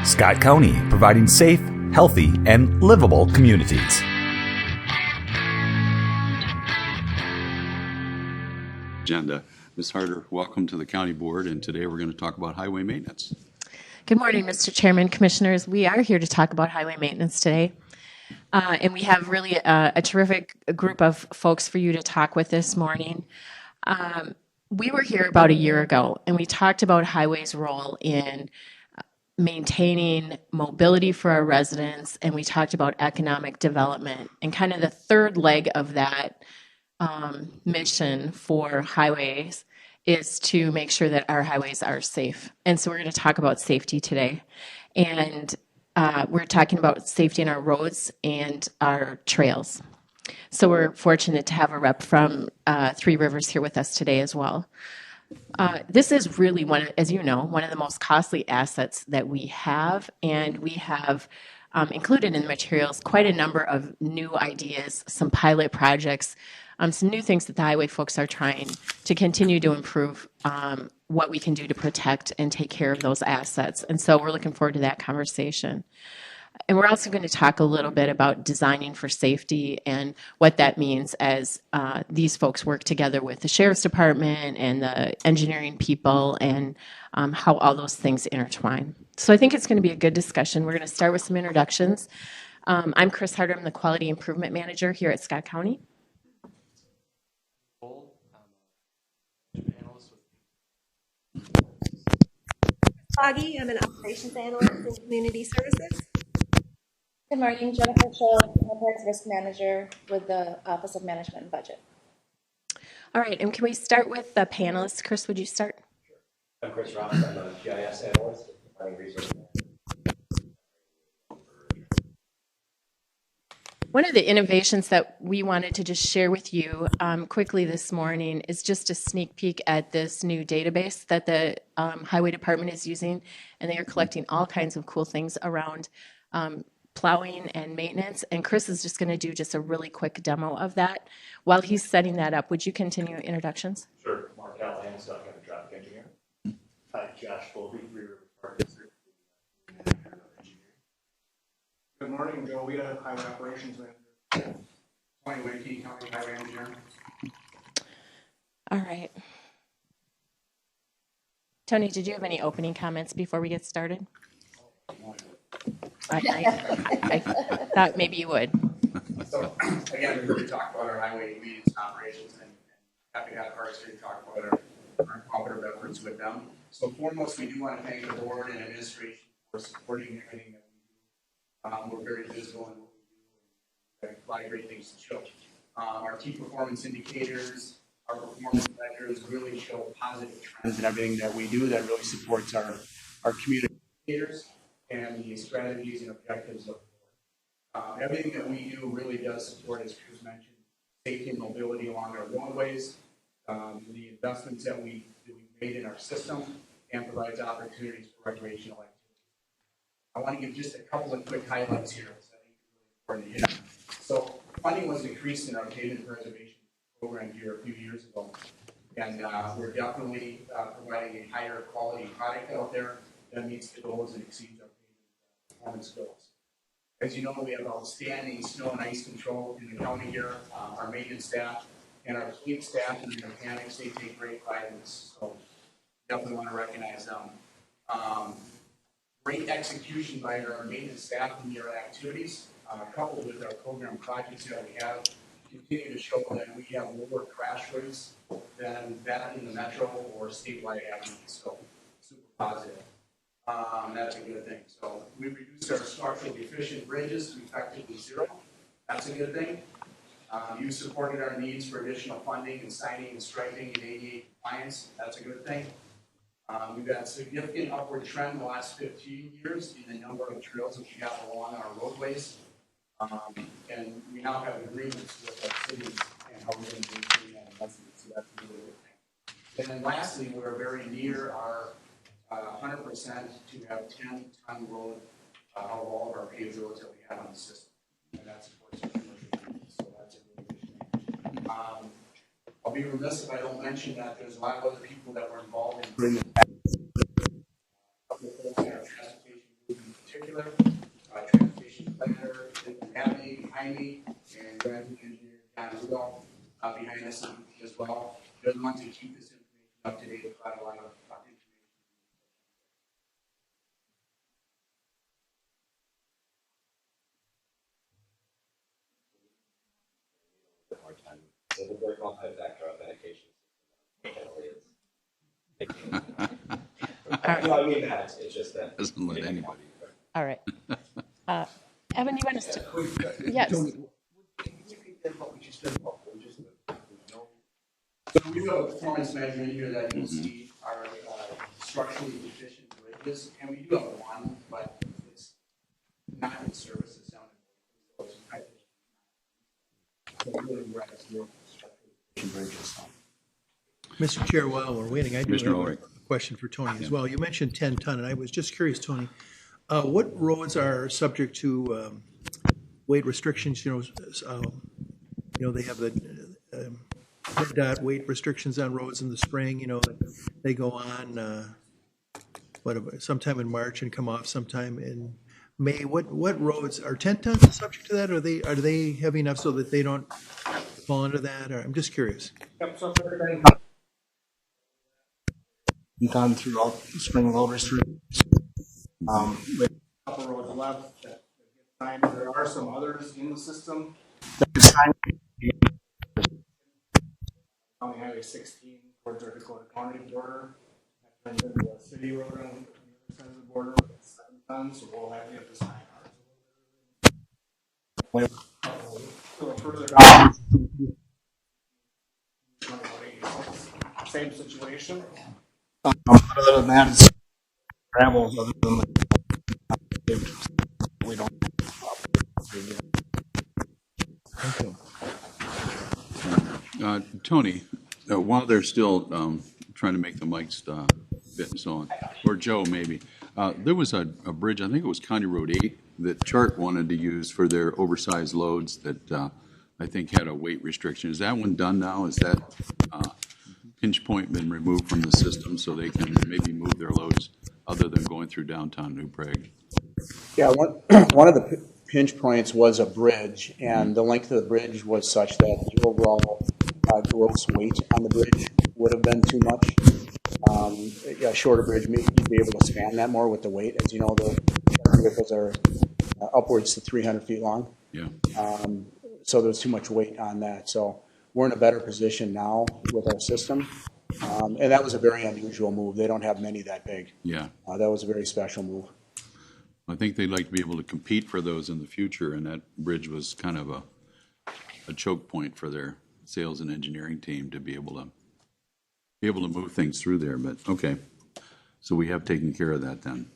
Scott County, providing safe, healthy, and livable communities. Agenda. Ms. Harder, welcome to the County Board, and today we're going to talk about highway maintenance. Good morning, Mr. Chairman, Commissioners. We are here to talk about highway maintenance today. And we have really a terrific group of folks for you to talk with this morning. We were here about a year ago, and we talked about highways' role in maintaining mobility for our residents, and we talked about economic development. And kind of the third leg of that mission for highways is to make sure that our highways are safe. And so we're going to talk about safety today. And we're talking about safety in our roads and our trails. So we're fortunate to have a rep from Three Rivers here with us today as well. This is really as you know, one of the most costly assets that we have, and we have included in the materials quite a number of new ideas, some pilot projects, some new things that the highway folks are trying to continue to improve what we can do to protect and take care of those assets. And so we're looking forward to that conversation. And we're also going to talk a little bit about designing for safety and what that means as these folks work together with the Sheriff's Department and the engineering people and how all those things intertwine. So I think it's going to be a good discussion. We're going to start with some introductions. I'm Chris Harder. I'm the Quality Improvement Manager here at Scott County. Foggy, I'm an operations analyst in community services. Good morning, Jennifer Schultz, Public Risk Manager with the Office of Management and Budget. All right, and can we start with the panelists? Chris, would you start? Sure. I'm Chris Ross. I'm a GIS analyst with Planning Research. One of the innovations that we wanted to just share with you quickly this morning is just a sneak peek at this new database that the Highway Department is using, and they are collecting all kinds of cool things around plowing and maintenance. And Chris is just going to do just a really quick demo of that. While he's setting that up, would you continue introductions? Sure. Mark Callahan, Scott County Traffic Engineer. Hi, Josh Colby, Three Rivers Park District. Good morning, Joe Wita, Highway Operations Manager. Tony Wakey, County Highway Engineer. All right. Tony, did you have any opening comments before we get started? I thought maybe you would. So, again, we're going to talk about our highway maintenance operations and happy to have our to talk about our cooperative efforts with them. So, foremost, we do want to thank the board and administration for supporting everything that we do. We're very visible in what we do and a lot of great things to show. Our key performance indicators, our performance measures really show positive trends in everything that we do that really supports our community indicators and the strategies and objectives of the board. Everything that we do really does support, as Chris mentioned, safety and mobility along our roadways, the investments that we've made in our system, and provides opportunities for recreational activity. I want to give just a couple of quick highlights here. So I think it's really important to hit. So funding was increased in our pavement preservation program here a few years ago, and we're definitely providing a higher quality product out there that meets the goals and exceeds our performance goals. As you know, we have outstanding snow and ice control in the county here. Our maintenance staff and our fleet staff and the mechanics, they take great pride in this. So definitely want to recognize them. Great execution by our maintenance staff in their activities, coupled with our program projects that we have, continue to show that we have lower crash rates than that in the metro or statewide averages. So super positive. That's a good thing. So we reduced our structurally efficient bridges to effectively zero. That's a good thing. You supported our needs for additional funding and signing and striping and ADA compliance. That's a good thing. We've got a significant upward trend in the last 15 years in the number of trails that we have along our roadways. And we now have agreements with our cities and how we're going to maintain that investment. So that's a really good thing. And then lastly, we're very near our 100% to have 10-ton road of all of our paved roads that we have on the system. And that supports our commercial needs. So that's a really good thing. I'll be remiss if I don't mention that there's a lot of other people that were involved in bringing a couple of folks in our transportation group well. They're the ones who keep this information up to date. We've got a lot of information. More time. So the word multi-factor authentication no, I mean that. It's just that. Doesn't let anybody. All right. Evan, you want us to? Yes. So we do have a performance measure in here that you'll see are structurally deficient bridges, and we do have one, but it's not in service as sound. So it's kind of- so really we're at zero structurally deficient bridges. Mr. Chair, while we're waiting, I do Commissioner have a Ulrich. question for Tony as well. You mentioned 10 ton, and I was just curious, Tony, what roads are subject to weight restrictions? They have the PennDOT weight restrictions on roads in the spring. They go on sometime in March and come off sometime in May. What roads are 10 tons subject to that? Are they heavy enough so that they don't fall under that? Or, I'm just curious. Yep, so for everything done throughout the spring load restrictions. We have a couple roads left that get signed. There are some others in the system that get signed. County Highway 16 towards our Dakota County border. And then the city road on the other side of the border with 7 tons, so we'll have to sign ours. A little further down. Same situation. Other than that, it's gravel. Other than we don't. Tony, while they're still trying to make the mics fit and so on, or Joe maybe, there was a bridge, I think it was County Road 8, that Chart wanted to use for their oversized loads that I think had a weight restriction. Is that one done now? Is that pinch point been removed from the system so they can maybe move their loads other than going through downtown New Prague? Yeah, one of the pinch points was a bridge, and the length of the bridge was such that the overall gross weight on the bridge would have been too much. A shorter bridge, you'd be able to span that more with the weight. As you know, the vehicles are upwards to 300 feet long. Yeah. So there's too much weight on that. So we're in a better position now with our system. And that was a very unusual move. They don't have many that big. Yeah. That was a very special move. I think they'd like to be able to compete for those in the future, and that bridge was kind of a choke point for their sales and engineering team to be able to move things through there. But okay, so we have taken care of that then.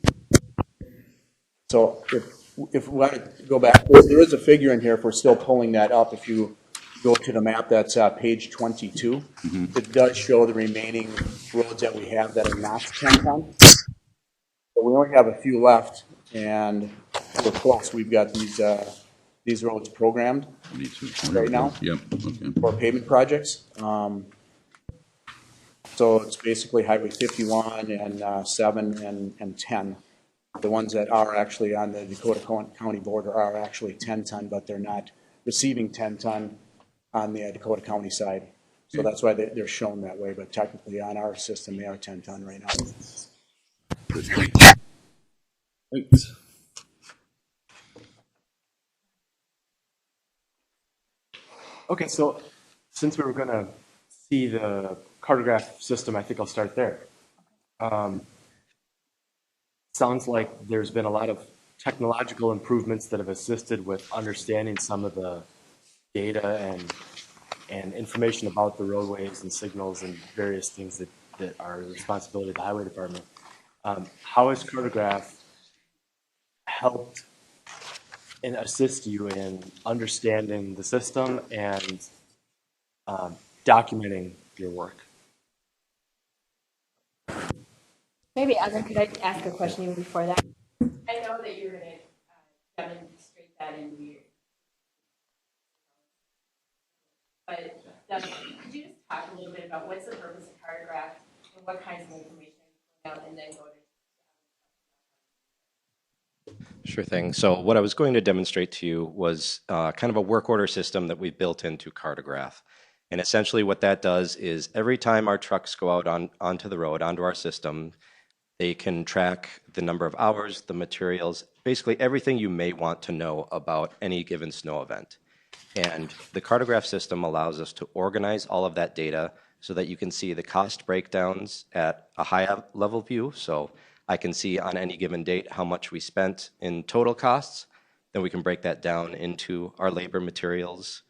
So if we want to go back, there is a figure in here if we're still pulling that up. If you go to the map, that's page 22. It does show the remaining roads that we have that are not 10 ton. So we only have a few left, and we're close. We've got these roads programmed right now. Yep. Okay. For pavement projects. So it's basically Highway 51 and 7 and 10. The ones that are actually on the Dakota County border are actually 10 ton, but they're not receiving 10 ton on the Dakota County side. So that's why they're shown that way, but technically on our system, they are 10 ton right now. Thanks. Okay, so since we were going to see the cartograph system, I think I'll start there. Sounds like there's been a lot of technological improvements that have assisted with understanding some of the data and information about the roadways and signals and various things that are the responsibility of the highway department. How has cartograph helped and assist you in understanding the system and documenting your work? Maybe, Evan, could I ask a question even before that? I know that you're going to demonstrate that in your. But could you just talk a little bit about what's the purpose of cartograph and what kinds of information you put out and then go to. Sure thing. So what I was going to demonstrate to you was kind of a work order system that we've built into Cartograph. And essentially what that does is every time our trucks go out onto the road, onto our system, they can track the number of hours, the materials, basically everything you may want to know about any given snow event. And the cartograph system allows us to organize all of that data so that you can see the cost breakdowns at a high level view. So I can see on any given date how much we spent in total costs. Then we can break that down into our labor, materials.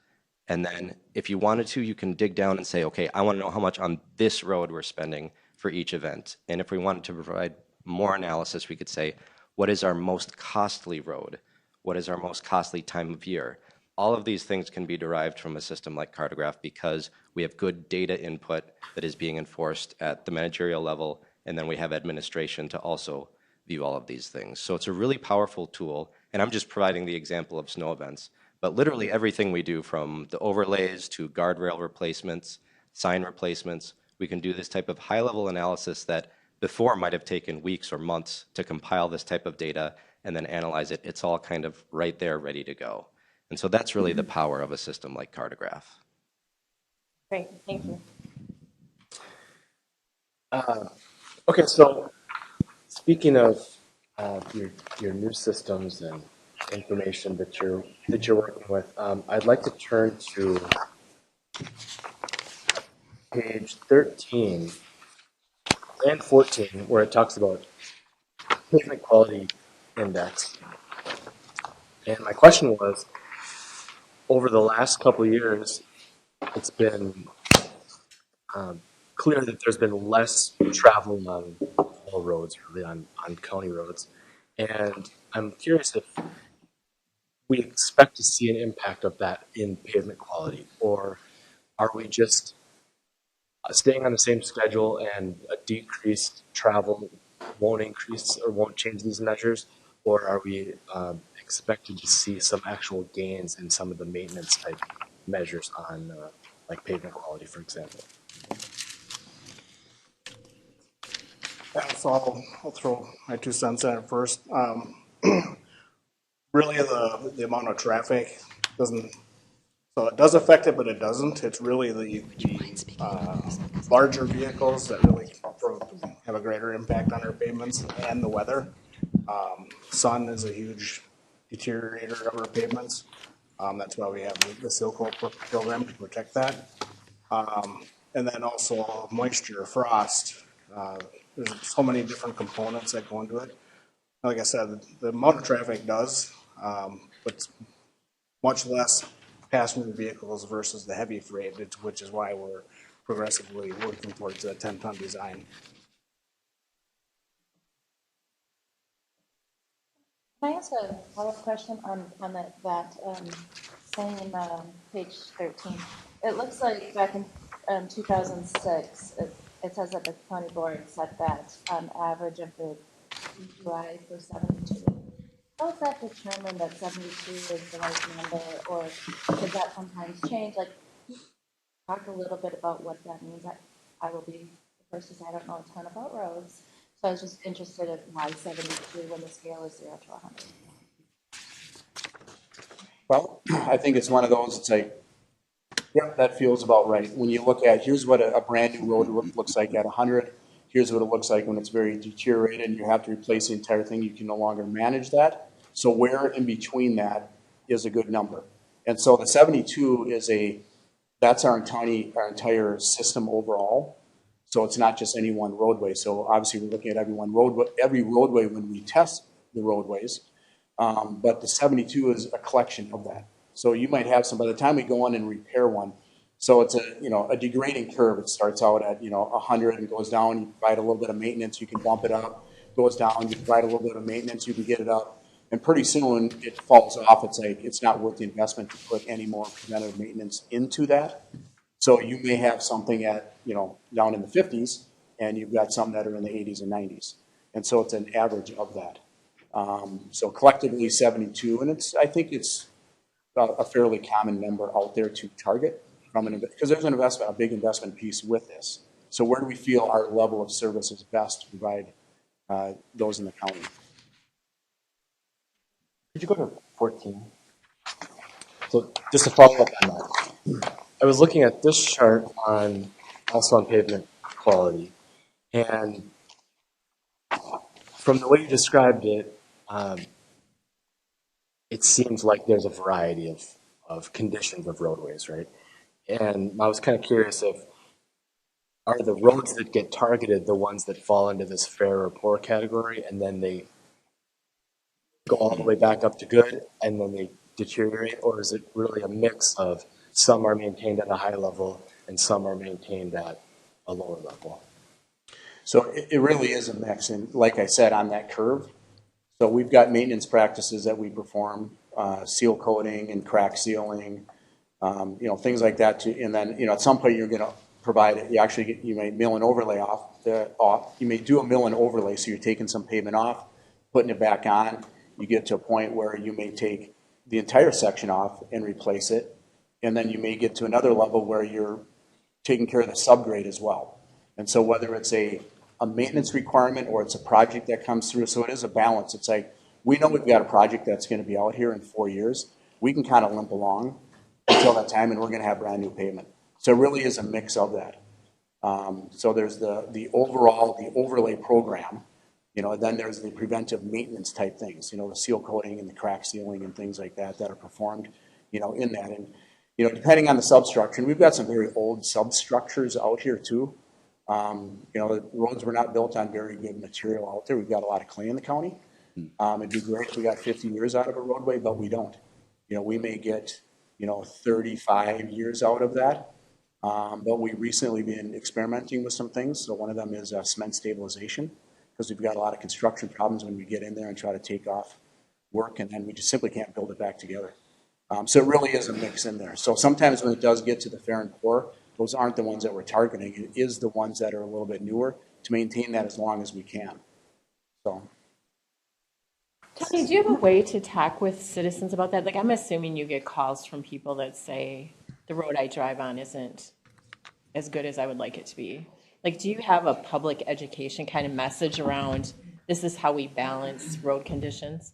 And then if you wanted to, you can dig down and say, okay, I want to know how much on this road we're spending for each event. And if we wanted to provide more analysis, we could say, what is our most costly road? What is our most costly time of year? All of these things can be derived from a system like Cartograph because we have good data input that is being enforced at the managerial level, and then we have administration to also view all of these things. So it's a really powerful tool, and I'm just providing the example of snow events, but literally everything we do, from the overlays to guardrail replacements, sign replacements, we can do this type of high-level analysis that before might have taken weeks or months to compile this type of data and then analyze it. It's all kind of right there, ready to go. And so that's really the power of a system like Cartograph. Great, thank you. Okay, so speaking of your new systems and information that you're working with, I'd like to turn to page 13 and 14, where it talks about pavement quality index. And my question was, over the last couple of years, it's been clear that there's been less travel on all roads, really on county roads. And I'm curious if we expect to see an impact of that in pavement quality, or are we just staying on the same schedule and a decreased travel won't increase or won't change these measures, or are we expected to see some actual gains in some of the maintenance type measures on like pavement quality, for example? Yeah, so I'll throw my 2 cents at it first. Really, the amount of traffic doesn't, so it does affect it, but it doesn't. It's really the larger vehicles that really have a greater impact on our pavements, and the weather. Sun is a huge deteriorator of our pavements. That's why we have the seal coat program to protect that. And then also moisture, frost. There's so many different components that go into it. Like I said, the amount of traffic does, but much less passenger vehicles versus the heavy freight, which is why we're progressively working towards a 10-ton design. Can I ask a follow-up question on that saying in page 13? It looks like back in 2006, it says that the county board set that average of the DUI for 72. How is that determined that 72 is the right number, or does that sometimes change? Like, talk a little bit about what that means. I will be the first to say I don't know a ton about roads, so I was just interested in why 72 when the scale is 0 to 100. Well, I think it's one of those, it's like, yep, that feels about right. When you look at, here's what a brand new road looks like at 100, here's what it looks like when it's very deteriorated and you have to replace the entire thing, you can no longer manage that. So where in between that is a good number. And so the 72 is that's our entire system overall. So it's not just any one roadway. So obviously we're looking at every roadway when we test the roadways. But the 72 is a collection of that. So you might have by the time we go in and repair one, so it's a degrading curve. It starts out at 100 and goes down. You provide a little bit of maintenance, you can bump it up. Goes down, you provide a little bit of maintenance, you can get it up. And pretty soon it falls off. It's like it's not worth the investment to put any more preventative maintenance into that. So you may have something at down in the 50s, and you've got some that are in the 80s and 90s. And so it's an average of that. So collectively 72, and I think it's a fairly common number out there to target because there's a big investment piece with this. So where do we feel our level of service is best to provide those in the county? Could you go to 14? So just to follow up on that, I was looking at this chart also on pavement quality, and from the way you described it, it seems like there's a variety of conditions of roadways, right? And I was kind of curious are the roads that get targeted the ones that fall into this fair or poor category, and then they go all the way back up to good, and then they deteriorate, or is it really a mix of some are maintained at a high level and some are maintained at a lower level? So it really is a mix, and like I said, on that curve, so we've got maintenance practices that we perform, seal coating and crack sealing, things like that. And then, at some point you're going to provide it. You may mill and overlay you may do a mill and overlay, so you're taking some pavement off, putting it back on. You get to a point where you may take the entire section off and replace it, and then you may get to another level where you're taking care of the subgrade as well. And so whether it's a maintenance requirement or it's a project that comes through, so it is a balance. It's like, we know we've got a project that's going to be out here in 4 years. We can kind of limp along until that time, and we're going to have brand new pavement. So it really is a mix of that. So there's the overlay program, then there's the preventive maintenance type things, the seal coating and the crack sealing and things like that are performed, in that. And, depending on the substructure, and we've got some very old substructures out here too. The roads were not built on very good material out there. We've got a lot of clay in the county. It'd be great if we got 50 years out of a roadway, but we don't. We may get, 35 years out of that. But we've recently been experimenting with some things. So one of them is cement stabilization, because we've got a lot of construction problems when we get in there and try to take off work, and then we just simply can't build it back together. So it really is a mix in there. So sometimes when it does get to the fair and poor, those aren't the ones that we're targeting. It is the ones that are a little bit newer to maintain that as long as we can. So. Tony, do you have a way to talk with citizens about that? Like, I'm assuming you get calls from people that say the road I drive on isn't as good as I would like it to be. Like, do you have a public education kind of message around this is how we balance road conditions?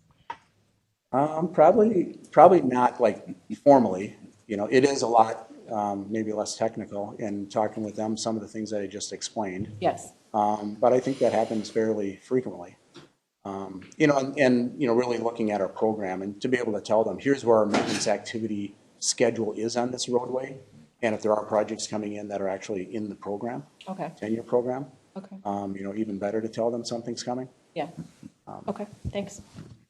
Probably not like formally. It is a lot, maybe less technical in talking with them, some of the things that I just explained. Yes. But I think that happens fairly frequently. And really looking at our program and to be able to tell them, here's where our maintenance activity schedule is on this roadway. And if there are projects coming in that are actually in the program, Okay. 10-year program, Okay. Even better to tell them something's coming. Yeah. Okay. Thanks.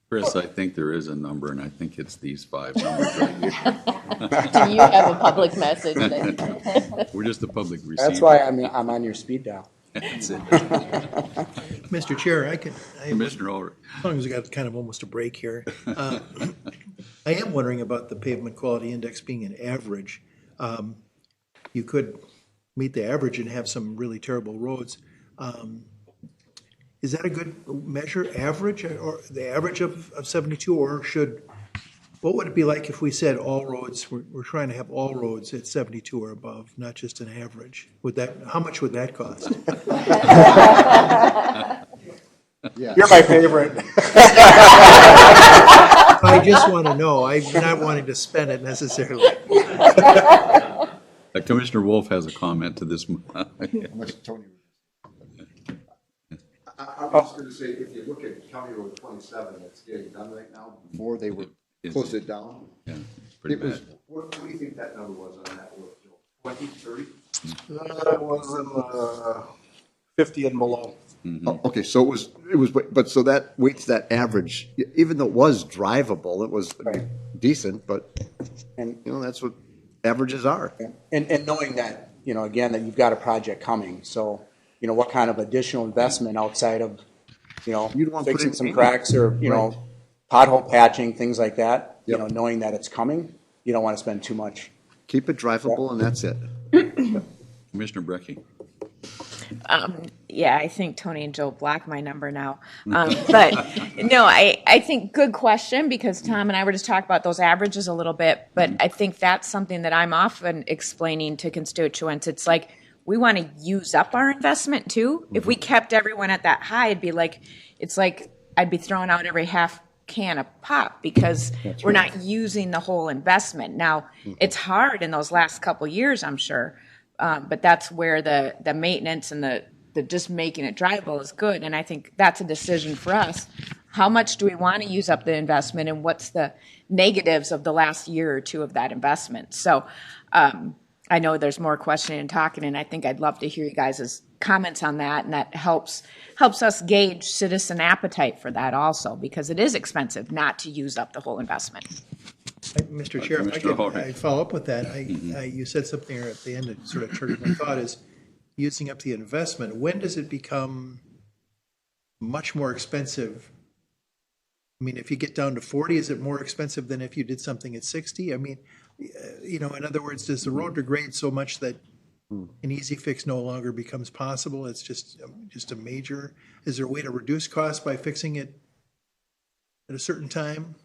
Chris, I think there is a number, and I think it's these 5 numbers right here. Do you have a public message? We're just a public receiver. That's why I'm on your speed dial. That's it. Mr. Chair, Commissioner Ulrich. as long as we got kind of almost a break here, I am wondering about the pavement quality index being an average. You could meet the average and have some really terrible roads. Is that a good measure, average, or the average of 72, or what would it be like if we said all roads, we're trying to have all roads at 72 or above, not just an average? How much would that cost? You're my favorite. I just want to know. I'm not wanting to spend it necessarily. Commissioner Wolf has a comment to this. I'm just going to say, if you look at County Road 27, it's getting done right now. Before they were closed it down. Yeah, pretty bad. What do you think that number was on that road, Joe? 20, 30? It was in 50 and below. Mm-hmm. Oh, okay, so it was, but so that weights that average, even though it was drivable, it was decent, but, that's what averages are. And knowing that, again, that you've got a project coming, so, what kind of additional investment outside of, fixing some cracks or, pothole patching, things like that, knowing that it's coming, you don't want to spend too much. Keep it drivable and that's it. Commissioner Brecky. Yeah, I think Tony and Joe blocked my number now. But no, I think good question, because Tom and I were just talking about those averages a little bit, but I think that's something that I'm often explaining to constituents. It's like, we want to use up our investment too. If we kept everyone at that high, it's like I'd be throwing out every half can of pop because we're not using the whole investment. Now, it's hard in those last couple years, I'm sure, but that's where the maintenance and the just making it drivable is good. And I think that's a decision for us. How much do we want to use up the investment, and what's the negatives of the last year or two of that investment? So I know there's more questioning and talking, and I think I'd love to hear you guys' comments on that, and that helps us gauge citizen appetite for that also, because it is expensive not to use up the whole investment. Mr. Chair, if I follow up with that, you said something there at the end that sort of triggered my thought is using up the investment. When does it become much more expensive? I mean, if you get down to 40, is it more expensive than if you did something at 60? I mean, in other words, does the road degrade so much that an easy fix no longer becomes possible? It's just a major. Is there a way to reduce costs by fixing it at a certain time?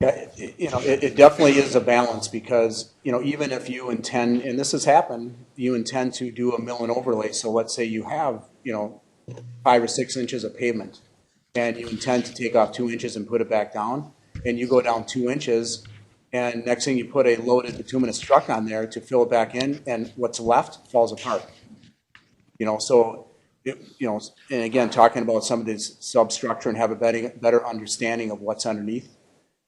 Yeah, it definitely is a balance because, even if you intend, and this has happened, you intend to do a mill and overlay. So let's say you have, 5 or 6 inches of pavement and you intend to take off 2 inches and put it back down, and you go down 2 inches, and next thing you put a loaded bituminous truck on there to fill it back in, and what's left falls apart. And again, talking about some of this substructure and have a better understanding of what's underneath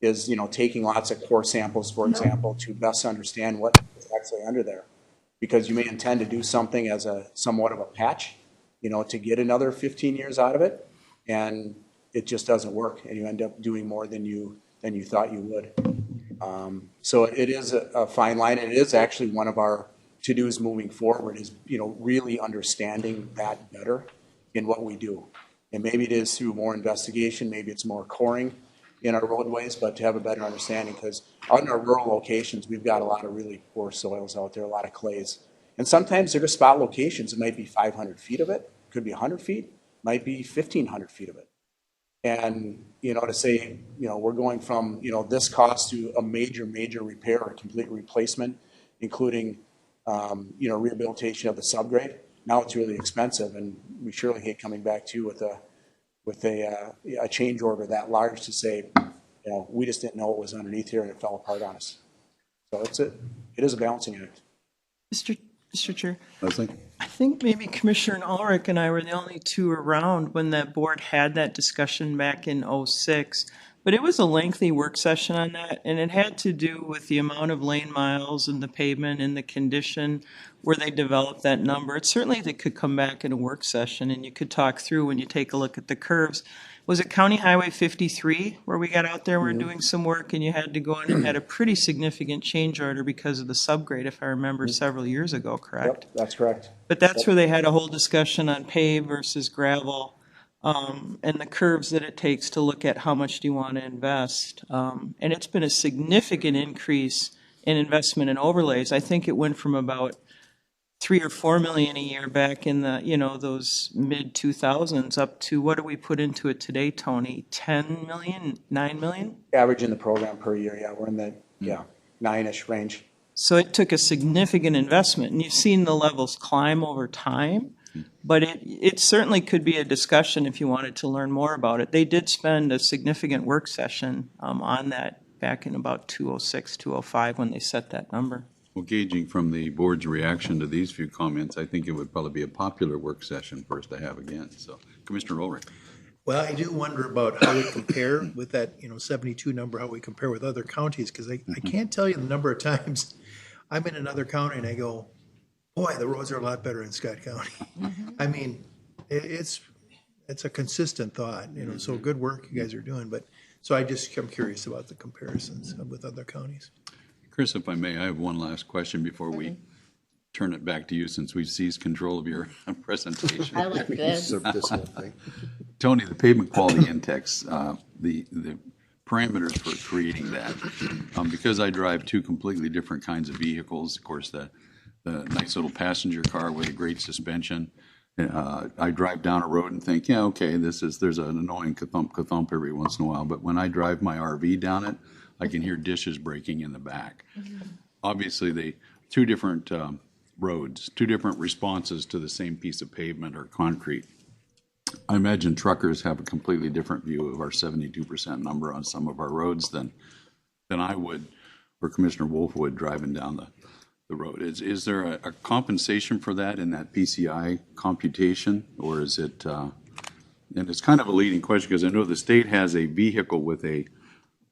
is, taking lots of core samples, for example, to best understand what is actually under there. Because you may intend to do something as somewhat of a patch, to get another 15 years out of it, and it just doesn't work, and you end up doing more than you thought you would. So it is a fine line, and it is actually one of our to-dos moving forward is, really understanding that better in what we do. And maybe it is through more investigation, maybe it's more coring in our roadways, but to have a better understanding, because out in our rural locations, we've got a lot of really poor soils out there, a lot of clays. And sometimes they're just spot locations. It might be 500 feet of it, could be 100 feet, might be 1,500 feet of it. And, to say, we're going from, this cost to a major repair or complete replacement, including, rehabilitation of the subgrade, now it's really expensive. And we surely hate coming back to you with a change order that large to say, we just didn't know what was underneath here and it fell apart on us. So it is a balancing act. Mr. Chair. Leslie? I think maybe Commissioner Ulrich and I were the only two around when that board had that discussion back in '06. But it was a lengthy work session on that, and it had to do with the amount of lane miles and the pavement and the condition where they developed that number. It certainly they could come back in a work session and you could talk through when you take a look at the curves. Was it County Highway 53 where we got out there, we were doing some work and you had to go in and had a pretty significant change order because of the subgrade, if I remember, several years ago, correct? Yep, that's correct. But that's where they had a whole discussion on pave versus gravel. And the curves that it takes to look at how much do you want to invest. And it's been a significant increase in investment in overlays. I think it went from about 3 or 4 million a year back in the, those mid 2000s up to what do we put into it today, Tony? 10 million, 9 million? Average in the program per year, yeah, we're in the 9-ish range. So it took a significant investment, and you've seen the levels climb over time. But it certainly could be a discussion if you wanted to learn more about it. They did spend a significant work session on that back in about 2006, 2005 when they set that number. Well, gauging from the board's reaction to these few comments, I think it would probably be a popular work session for us to have again. So, Commissioner Ulrich. Well, I do wonder about how we compare with that, 72 number, how we compare with other counties, because I can't tell you the number of times I'm in another county and I go, boy, the roads are a lot better in Scott County. I mean, it's a consistent thought, so good work you guys are doing. But so I'm curious about the comparisons with other counties. Chris, if I may, I have one last question before we turn it back to you since we've seized control of your presentation. I like this. Tony, the pavement quality index, the parameters for creating that, because I drive 2 completely different kinds of vehicles, of course, the nice little passenger car with a great suspension. I drive down a road and think, yeah, okay, there's an annoying ka-thump every once in a while. But when I drive my RV down it, I can hear dishes breaking in the back. Obviously, they 2 different roads, 2 different responses to the same piece of pavement or concrete. I imagine truckers have a completely different view of our 72% number on some of our roads than I would, or Commissioner Wolf would, driving down the road. Is there a compensation for that in that PCI computation, or is it, and it's kind of a leading question because I know the state has a vehicle with a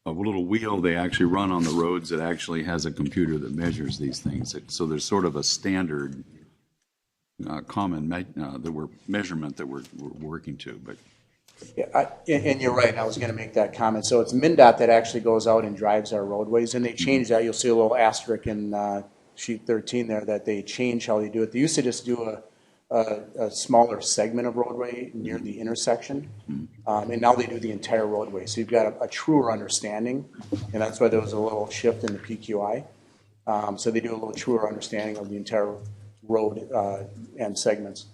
little wheel they actually run on the roads that actually has a computer that measures these things. So there's sort of a standard measurement that we're working to, but. Yeah, and you're right, I was gonna make that comment. So it's MnDOT that actually goes out and drives our roadways, and they changed that. You'll see a little asterisk in sheet 13 there that they change how they do it. They used to just do a smaller segment of roadway near the intersection, and now they do the entire roadway. So you've got a truer understanding, and that's why there was a little shift in the PQI. So they do a little truer understanding of the entire road and segments.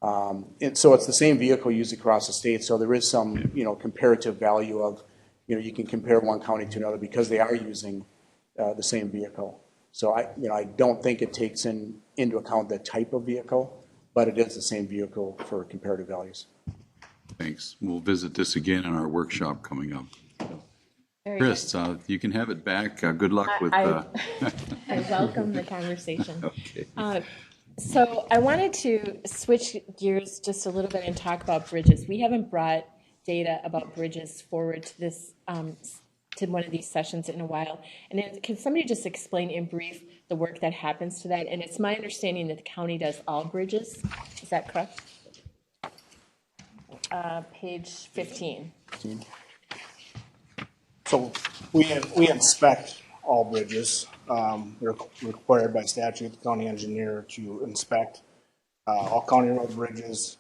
And so it's the same vehicle used across the state. So there is some, comparative value of, you can compare one county to another because they are using the same vehicle. So I don't think it takes into account the type of vehicle, but it is the same vehicle for comparative values. Thanks. We'll visit this again in our workshop coming up. Chris, you can have it back. Good luck with. I welcome the conversation. Okay. So I wanted to switch gears just a little bit and talk about bridges. We haven't brought data about bridges forward to this to one of these sessions in a while. And then, can somebody just explain in brief the work that happens to that? And it's my understanding that the county does all bridges. Is that correct? Page 15. So we inspect all bridges. We're required by statute, the county engineer, to inspect all county road bridges,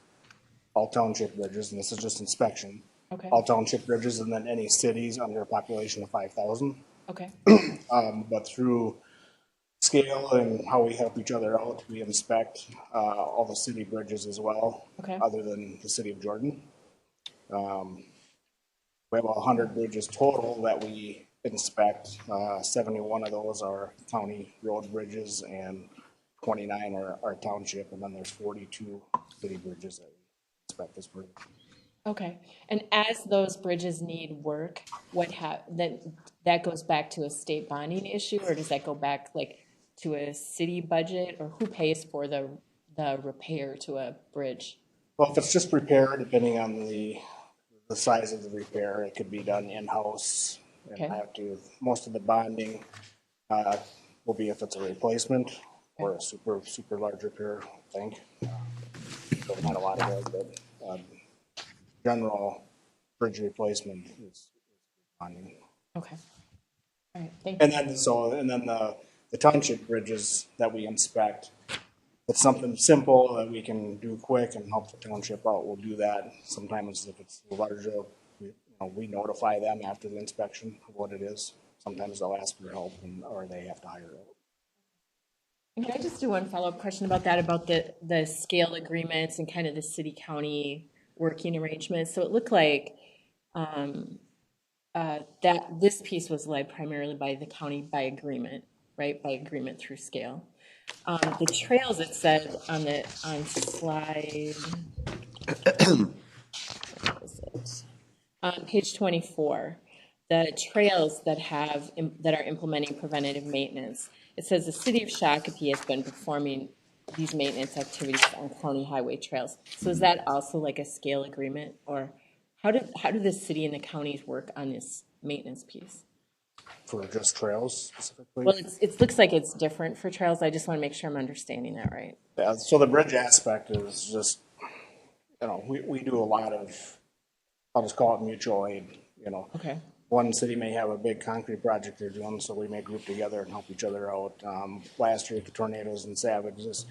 all township bridges, and this is just inspection. Okay. All township bridges, and then any cities under a population of 5,000. Okay. But through scale and how we help each other out, we inspect all the city bridges as well, Okay. other than the city of Jordan. We have 100 bridges total that we inspect. 71 of those are county road bridges and 29 are township, and then there's 42 city bridges that we inspect this bridge. Okay. And as those bridges need work, that goes back to a state bonding issue, or does that go back to a city budget, or who pays for the repair to a bridge? Well, if it's just repair, depending on the size of the repair, it could be done in-house. Okay. And most of the bonding will be if it's a replacement or a super large repair, I think. So not a lot of those, but general bridge replacement is bonding. Okay. All right. Thank you. And then the township bridges that we inspect, it's something simple that we can do quick and help the township out. We'll do that. Sometimes if it's larger, we notify them after the inspection of what it is. Sometimes they'll ask for help or they have to hire it. And can I just do one follow-up question about that, about the scale agreements and kind of the city-county working arrangements? So it looked like that this piece was led primarily by the county by agreement, right? By agreement through scale. The trails, it said on slide, what is it? On page 24, the trails that are implementing preventative maintenance. It says the city of Shakopee has been performing these maintenance activities on county highway trails. So is that also like a scale agreement, or how do the city and the counties work on this maintenance piece? For just trails specifically? Well, it looks like it's different for trails. I just want to make sure I'm understanding that right. Yeah, so the bridge aspect is just, we do a lot of, I'll just call it mutual aid, Okay. One city may have a big concrete project they're doing, so we may group together and help each other out. Last year with the tornadoes and Savage, there's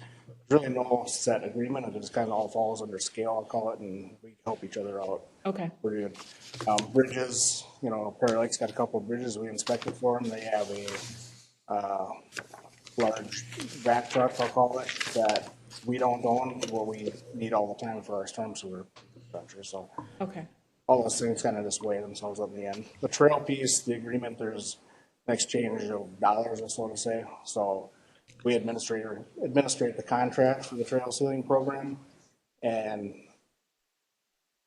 really no set agreement. It just kind of all falls under scale, I'll call it, and we help each other out. Okay. We're good. Bridges, Prairie Lake's got a couple of bridges we inspected for them. They have a large back truck, I'll call it, that we don't own, what we need all the time for our storm sewer infrastructure. So Okay. all those things kind of just weigh themselves up in the end. The trail piece, the agreement, there's an exchange of dollars, so to say. So we administrate the contract for the trail sealing program, and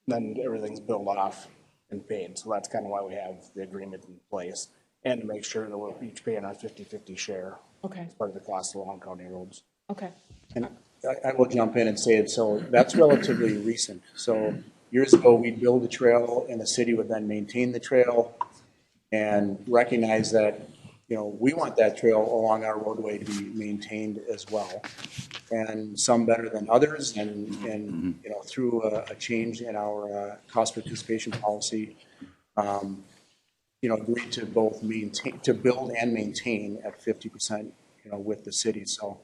then everything's billed off and paid. So that's kind of why we have the agreement in place, and to make sure that we're each paying our 50-50 share. Okay. As part of the cost of Long County roads. Okay. And I will jump in and say it, so that's relatively recent. So years ago, we'd build a trail and the city would then maintain the trail and recognize that, we want that trail along our roadway to be maintained as well. And some better than others, and through a change in our cost participation policy, agreed to both build and maintain at 50%, with the city. So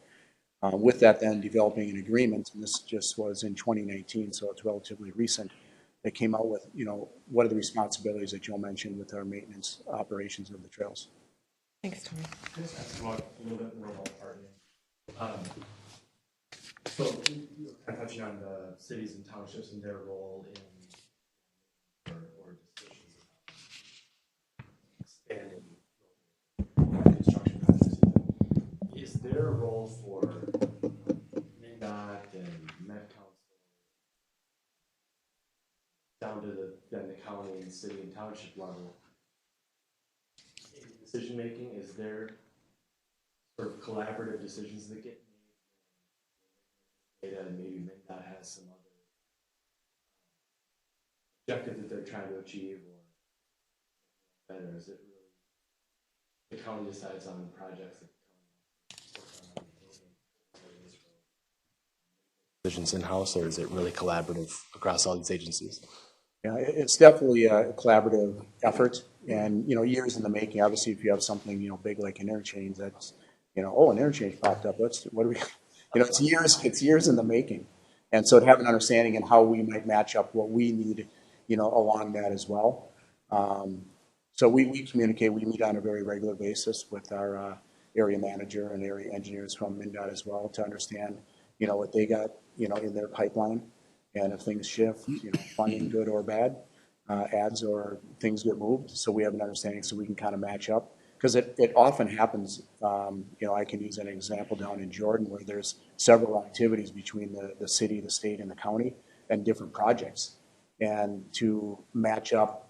with that, then developing an agreement, and this just was in 2019, so it's relatively recent, that came out with, what are the responsibilities that Joe mentioned with our maintenance operations of the trails. Thanks, Tony. Just ask about a little bit more about partnering. So you're kind of touching on the cities and townships and their role in or decisions about expanding construction projects. Is there a role for MnDOT and Met Council down to the county and city and township level in decision making? Is there sort of collaborative decisions that get made, and maybe MnDOT has some other objective that they're trying to achieve, or better, is it really the county decides on projects that decisions in-house, or is it really collaborative across all these agencies? Yeah, it's definitely a collaborative effort, and, years in the making. Obviously, if you have something, big like an interchange, that's, an interchange popped up, what do we, it's years in the making. And so to have an understanding in how we might match up what we need, along that as well. So we communicate, we meet on a very regular basis with our area manager and area engineers from MnDOT as well to understand, what they got, in their pipeline. And if things shift, funding good or bad, ads or things get moved. So we have an understanding so we can kind of match up. Because it often happens, I can use an example down in Jordan where there's several activities between the city, the state, and the county and different projects. And to match up,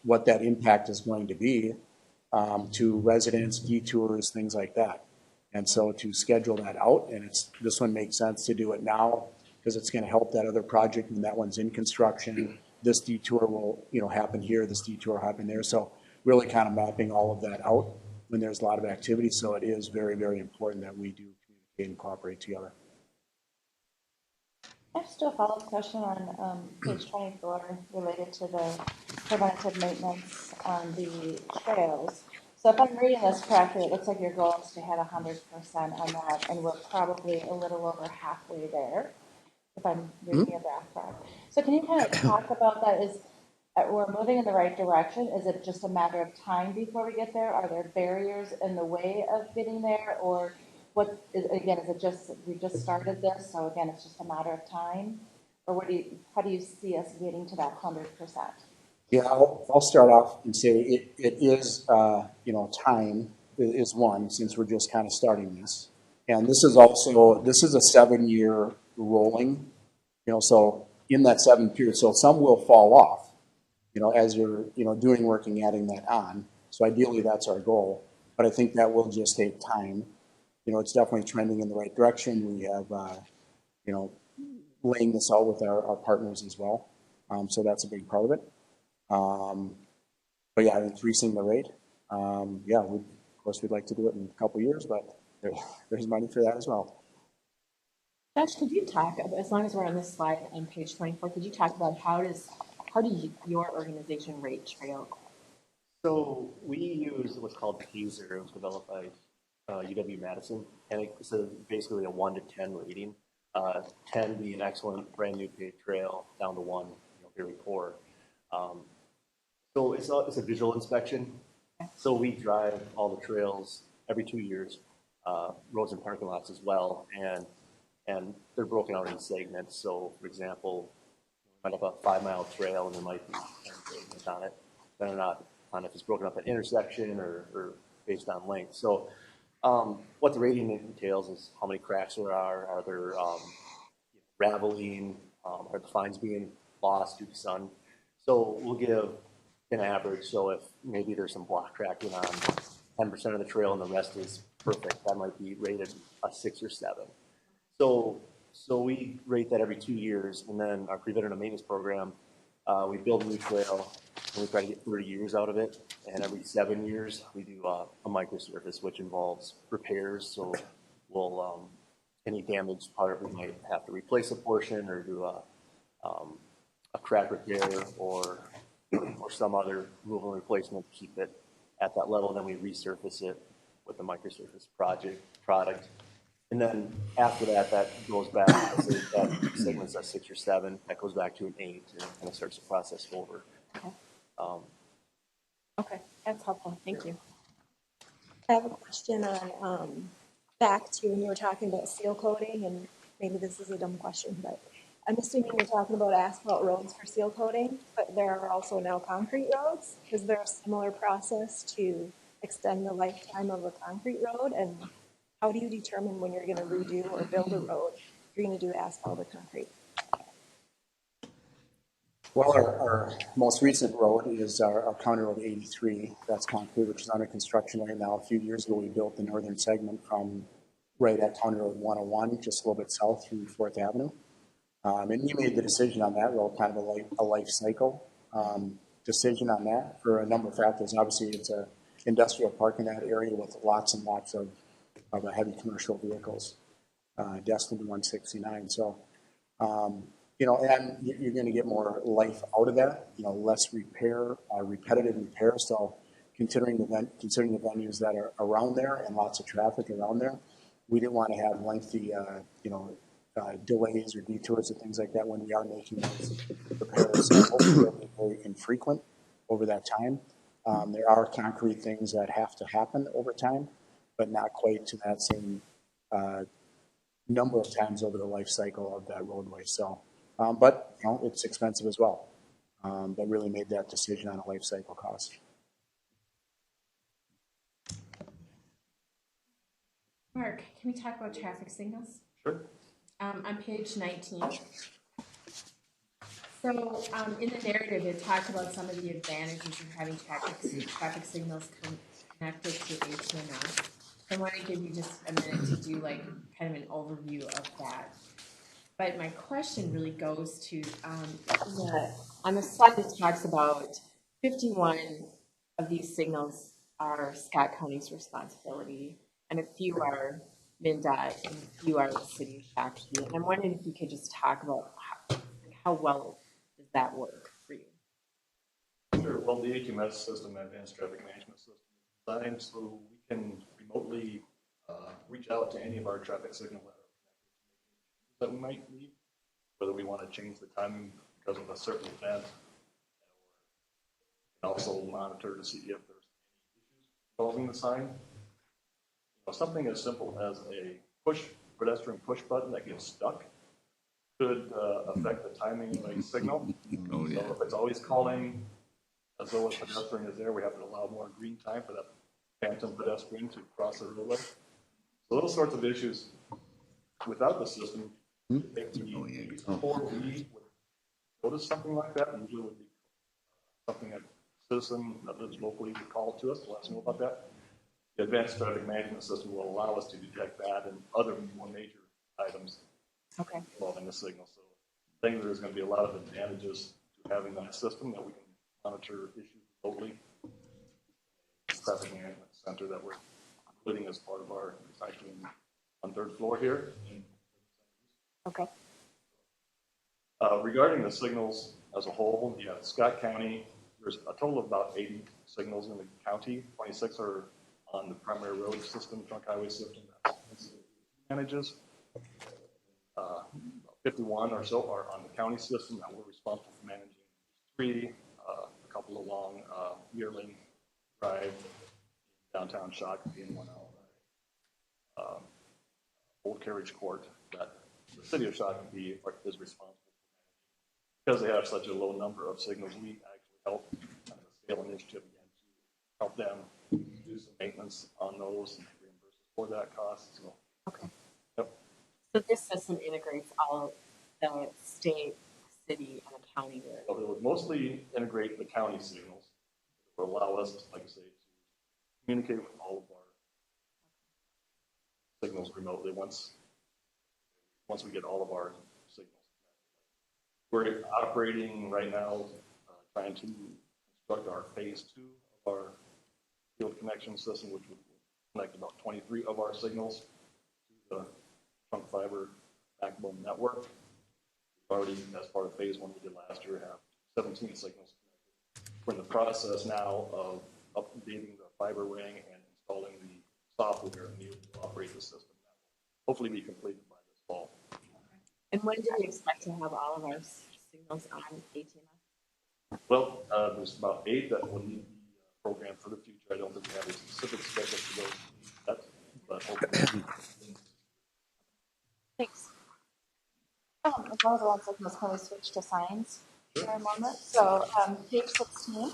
what that impact is going to be to residents, detours, things like that. And so to schedule that out, and this one makes sense to do it now because it's going to help that other project and that one's in construction. This detour will, happen here, this detour will happen there. So really kind of mapping all of that out when there's a lot of activity. So it is very, very important that we do communicate and cooperate together. I have still a follow-up question on page 24 related to the preventative maintenance on the trails. So if I'm reading this correctly, it looks like your goal is to hit 100% on that, and we're probably a little over halfway there, if I'm reading your graph correct. So can you kind of talk about that? We're moving in the right direction. Is it just a matter of time before we get there? Are there barriers in the way of getting there? Or is it just, we just started this, so again, it's just a matter of time? Or how do you see us getting to that 100%? Yeah, I'll start off and say it is, time is one, since we're just kind of starting this. And this is a 7-year rolling, so in that 7 period, so some will fall off, as you're, doing work and adding that on. So ideally, that's our goal. But I think that will just take time. It's definitely trending in the right direction. We have, laying this out with our partners as well. So that's a big part of it. But yeah, increasing the rate. Of course, we'd like to do it in a couple of years, but there's money for that as well. Josh, could you talk, as long as we're on this slide on page 24, could you talk about how does your organization rate trail? So we use what's called Payzer. It was developed by UW-Madison, and it's basically a 1 to 10 rating. 10 being excellent, brand new paved trail, down to 1, very poor. So it's a visual inspection. So we drive all the trails every 2 years, roads and parking lots as well, and they're broken out in segments. So, for example, you might have a 5-mile trail and there might be 10 segments on it. They're not on if it's broken up at intersection or based on length. So what the rating entails is how many cracks there are there raveling, are the fines being lost due to sun. So we'll give an average. So if maybe there's some block cracking on 10% of the trail and the rest is perfect, that might be rated a 6 or 7. So we rate that every 2 years, and then our preventative maintenance program, we build a new trail and we try to get 30 years out of it. And every 7 years we do a microsurface, which involves repairs. So we'll any damaged part, we might have to replace a portion or do a crack repair or some other removal and replacement to keep it at that level. Then we resurface it with the microsurface product. And then after that, that goes back, say that segment's a 6 or 7, that goes back to an 8 and kind of starts the process over. Okay, that's helpful. Thank you. I have a question on, back to when you were talking about seal coating, and maybe this is a dumb question, but I'm assuming you're talking about asphalt roads for seal coating, but there are also now concrete roads. Is there a similar process to extend the lifetime of a concrete road? And how do you determine when you're going to redo or build a road? If you're going to do asphalt or concrete? Well, our most recent road is our County Road 83. That's concrete, which is under construction right now. A few years ago, we built the northern segment from right at County Road 101, just a little bit south through 4th Avenue. And we made the decision on that road, kind of a life cycle decision on that for a number of factors. Obviously, it's an industrial park in that area with lots and lots of heavy commercial vehicles destined to 169. So, you know, and you're going to get more life out of that, you know, less repair, repetitive repair. So considering the venues that are around there and lots of traffic around there, we didn't want to have lengthy, delays or detours and things like that when we are making those repairs. So hopefully they'll be very infrequent over that time. There are concrete things that have to happen over time, but not quite to that same number of times over the life cycle of that roadway. So, but you know, it's expensive as well. But really made that decision on a life cycle cost. Mark, can we talk about traffic signals? Sure. On page 19. So in the narrative, it talked about some of the advantages of having traffic signals connected to HMS. I want to give you just a minute to do like kind of an overview of that. But my question really goes to on the slide that talks about 51 of these signals are Scott County's responsibility, and a few are MnDOT, and a few are the city of Shakopee. And I'm wondering if you could just talk about how well does that work for you? Sure. Well, the HMS system, Advanced Traffic Management System, is designed so we can remotely reach out to any of our traffic signal that we might need, whether we want to change the timing because of a certain event, or also monitor to see if there's any issues involving the sign. Something as simple as a pedestrian push button that gets stuck could affect the timing of a signal. Oh, yeah. So if it's always calling as though a pedestrian is there, we have to allow more green time for that phantom pedestrian to cross the roadway. So those sorts of issues, without the system, if before we would notice something like that, usually would be something that a citizen that lives locally would call to us to let us know about that. The Advanced Traffic Management System will allow us to detect that and other more major items involving the signal. So I think there's going to be a lot of advantages to having that system that we can monitor issues locally. Traffic Management Center that we're including as part of our, it's actually on 3rd floor here. Okay. Regarding the signals as a whole, Scott County, there's a total of about 80 signals in the county. 26 are on the primary road system, trunk highway system that manages. 51 or so are on the county system that we're responsible for managing. 3, a couple along Yearling Drive, downtown Shakopee, and 1 out Old Carriage Court that the city of Shakopee is responsible for managing. Because they have such a low number of signals, we actually help kind of a scale initiative again to help them do some maintenance on those and reimburse us for that cost. So, okay. Yep. So this system integrates all the state city and a county where? Well, it would mostly integrate the county signals. It would allow us, like I say, to communicate with all of our signals remotely once we get all of our signals. We're operating right now, trying to construct our phase 2 of our field connection system, which would connect about 23 of our signals to the trunk fiber backbone network. We've already, as part of phase 1 we did last year, have 17 signals connected. We're in the process now of updating the fiber ring and installing the software needed to operate the system. That will hopefully be completed by this fall. And when do we expect to have all of our signals on ATMS? Well, there's about 8 that will need to be programmed for the future. I don't think we have a specific schedule for those yet, but hopefully. Thanks. As well as the one signals, can we switch to signs for a moment? So page 16,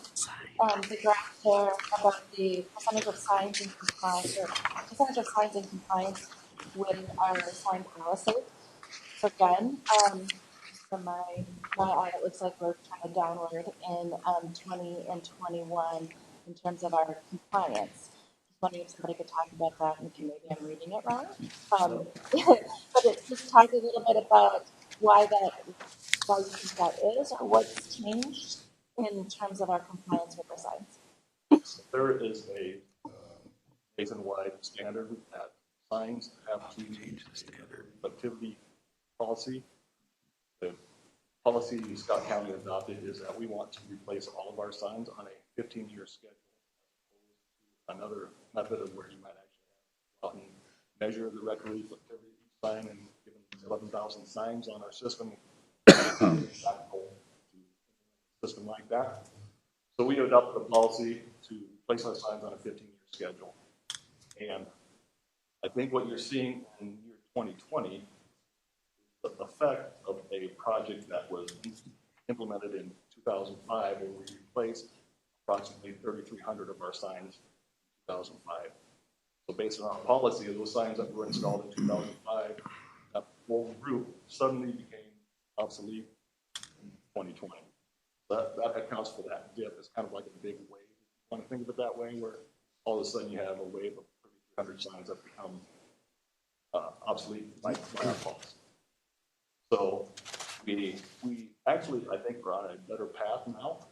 the graph there about the percentage of signs in compliance, or percentage of signs in compliance with our sign policy. So again, from my eye, it looks like we're kind of downward in 20 and 21 in terms of our compliance. Just wondering if somebody could talk about that, and if maybe I'm reading it wrong. But just talk a little bit about why you think that is, or what's changed in terms of our compliance with the signs. There is a nationwide standard that signs have to meet the reflectivity policy. The policy Scott County adopted is that we want to replace all of our signs on a 15-year schedule, as opposed to another method of where you might actually have out and measure the reflectivity of each sign, and given 11,000 signs on our system, system like that. So we adopted a policy to place our signs on a 15-year schedule. And I think what you're seeing in year 2020 is the effect of a project that was implemented in 2005, where we replaced approximately 3,300 of our signs in 2005. So based on our policy, those signs that were installed in 2005, that whole group suddenly became obsolete in 2020. That accounts for that dip. It's kind of like a big wave. You want to think of it that way, where all of a sudden you have a wave of 300 signs that become obsolete by our policy. So we actually, I think, we're on a better path now.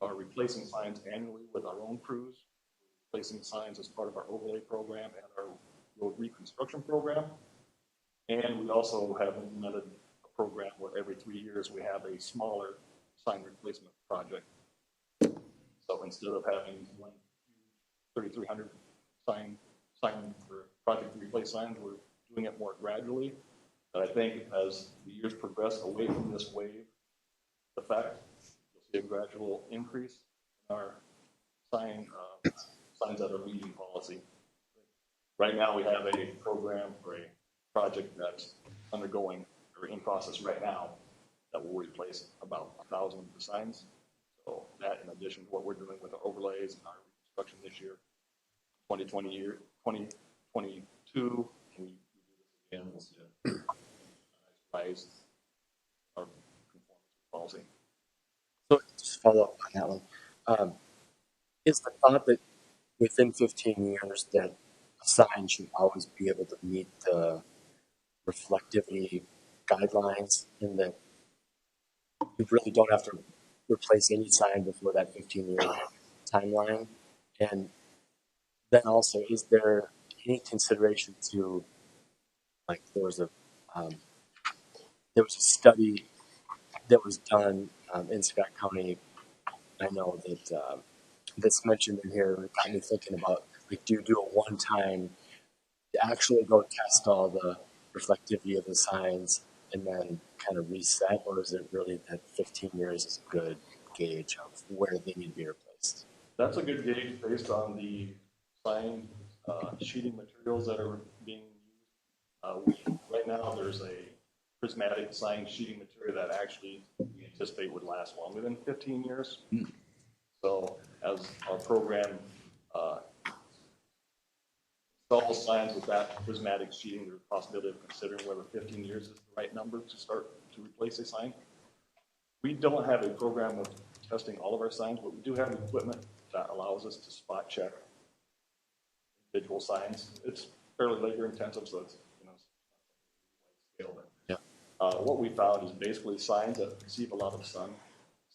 We are replacing signs annually with our own crews, replacing signs as part of our overlay program and our road reconstruction program. And we also have implemented a program where every 3 years we have a smaller sign replacement project. So instead of having one 3,300 sign for project to replace signs, we're doing it more gradually. And I think as the years progress away from this wave effect, you'll see a gradual increase in our signs that are meeting policy. Right now, we have a program for a project that's undergoing or in process right now that will replace about 1,000 of the signs. So that, in addition to what we're doing with our overlays and our reconstruction this year, 2022, and we do this again, we'll see a rise our conformance policy. So just follow up on that one. Is the thought that within 15 years that a sign should always be able to meet the reflectivity guidelines, and that you really don't have to replace any sign before that 15-year timeline? And then also, is there any consideration to, like, there was a study that was done in Scott County, I know that that's mentioned in here, got me thinking about, like, do you do a one-time to actually go test all the reflectivity of the signs and then kind of reset, or is it really that 15 years is a good gauge of where they need to be replaced? That's a good gauge based on the sign sheeting materials that are being used. Right now, there's a prismatic sign sheeting material that actually we anticipate would last longer than 15 years. So as our program installs signs with that prismatic sheeting, there's a possibility of considering whether 15 years is the right number to start to replace a sign. We don't have a program of testing all of our signs, but we do have equipment that allows us to spot check individual signs. It's fairly labor intensive, so it's, scale it. Yeah. What we found is basically signs that receive a lot of sun,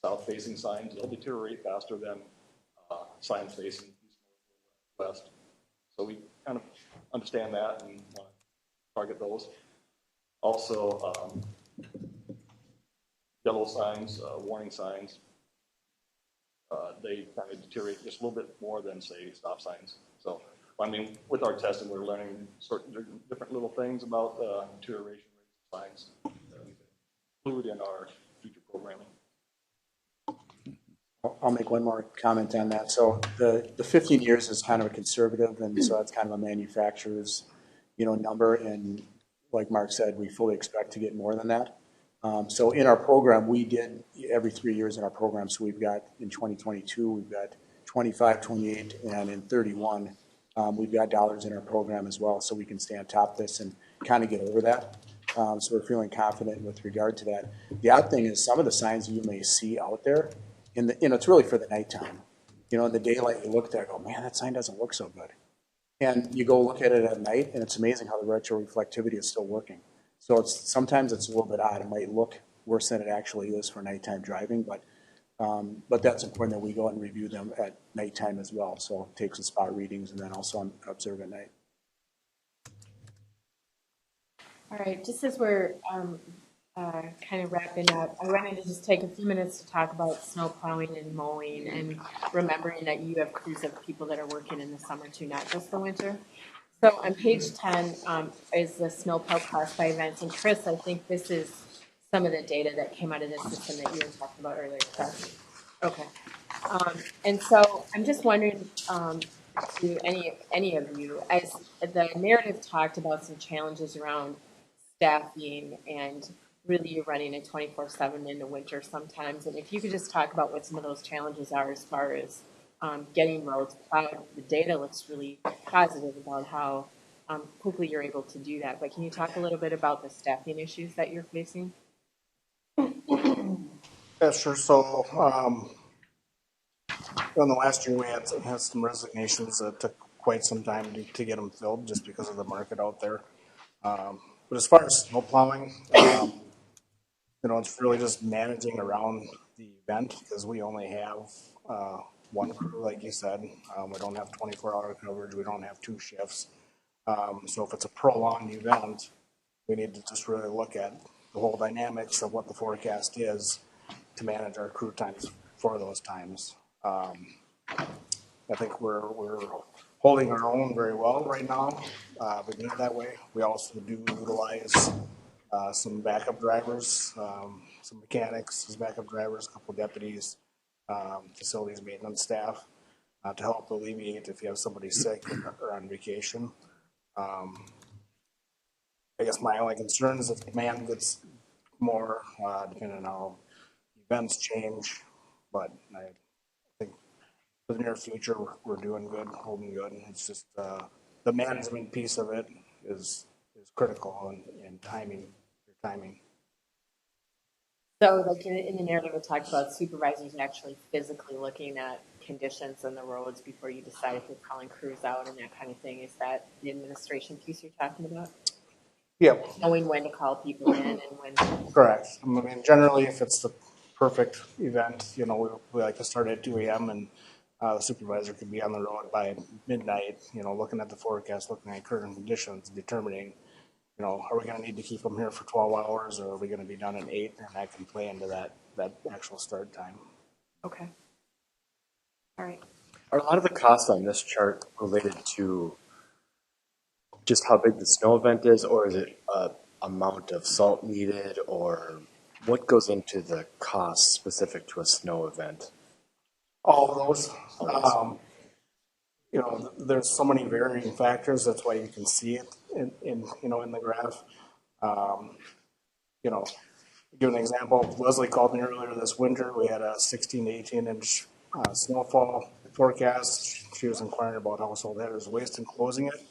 south-facing signs, they'll deteriorate faster than signs facing east, north, west. So we kind of understand that and target those. Also, yellow signs, warning signs, they kind of deteriorate just a little bit more than, say, stop signs. So, I mean, with our testing, we're learning different little things about deterioration rates of signs that we include in our future programming. I'll make one more comment on that. So the 15 years is kind of a conservative, and so that's kind of a manufacturer's, number. And like Mark said, we fully expect to get more than that. So in our program, we did every 3 years in our program. So we've got in 2022, we've got 25, 28, and in 31, we've got dollars in our program as well. So we can stay on top of this and kind of get over that. So we're feeling confident with regard to that. The odd thing is some of the signs you may see out there, it's really for the nighttime. In the daylight, you look there and go, man, that sign doesn't look so good. And you go look at it at night, and it's amazing how the retroreflectivity is still working. So sometimes it's a little bit odd. It might look worse than it actually is for nighttime driving, but that's important that we go and review them at nighttime as well. So take some spot readings and then also observe at night. All right, just as we're kind of wrapping up, I wanted to just take a few minutes to talk about snow plowing and mowing, and remembering that you have crews of people that are working in the summer too, not just the winter. So on page 10 is the snow plow cost by events. And Chris, I think this is some of the data that came out of this system that you were talking about earlier, correct? Okay. And so I'm just wondering to any of you, as the narrative talked about some challenges around staffing and really you're running a 24/7 in the winter sometimes. And if you could just talk about what some of those challenges are as far as getting roads plowed. The data looks really positive about how quickly you're able to do that. But can you talk a little bit about the staffing issues that you're facing? Yeah, sure. So in the last year, we had some resignations that took quite some time to get them filled just because of the market out there. But as far as snow plowing, it's really just managing around the event because we only have one crew, like you said. We don't have 24-hour coverage. We don't have 2 shifts. So if it's a prolonged event, we need to just really look at the whole dynamics of what the forecast is to manage our crew times for those times. I think we're holding our own very well right now. We do it that way. We also do utilize some backup drivers, some mechanics as backup drivers, a couple of deputies, facilities maintenance staff to help alleviate if you have somebody sick or on vacation. I guess my only concern is if demand gets more, depending on how events change. But I think for the near future, we're doing good, holding good. It's just the management piece of it is critical in timing. So like in the narrative, it talks about supervisors actually physically looking at conditions on the roads before you decide if you're calling crews out and that kind of thing. Is that the administration piece you're talking about? Yeah. Knowing when to call people in and when. Correct. I mean, generally, if it's the perfect event, we like to start at 2 a.m. and the supervisor could be on the road by midnight, looking at the forecast, looking at current conditions, determining, are we going to need to keep them here for 12 hours or are we going to be done at 8? And that can play into that actual start time. Okay. All right. Are a lot of the costs on this chart related to just how big the snow event is, or is it amount of salt needed, or what goes into the cost specific to a snow event? All of those. There's so many varying factors. That's why you can see it in the graph. Give an example. Leslie called me earlier this winter. We had a 16 to 18 inch snowfall forecast. She was inquiring about household hazardous waste and closing it.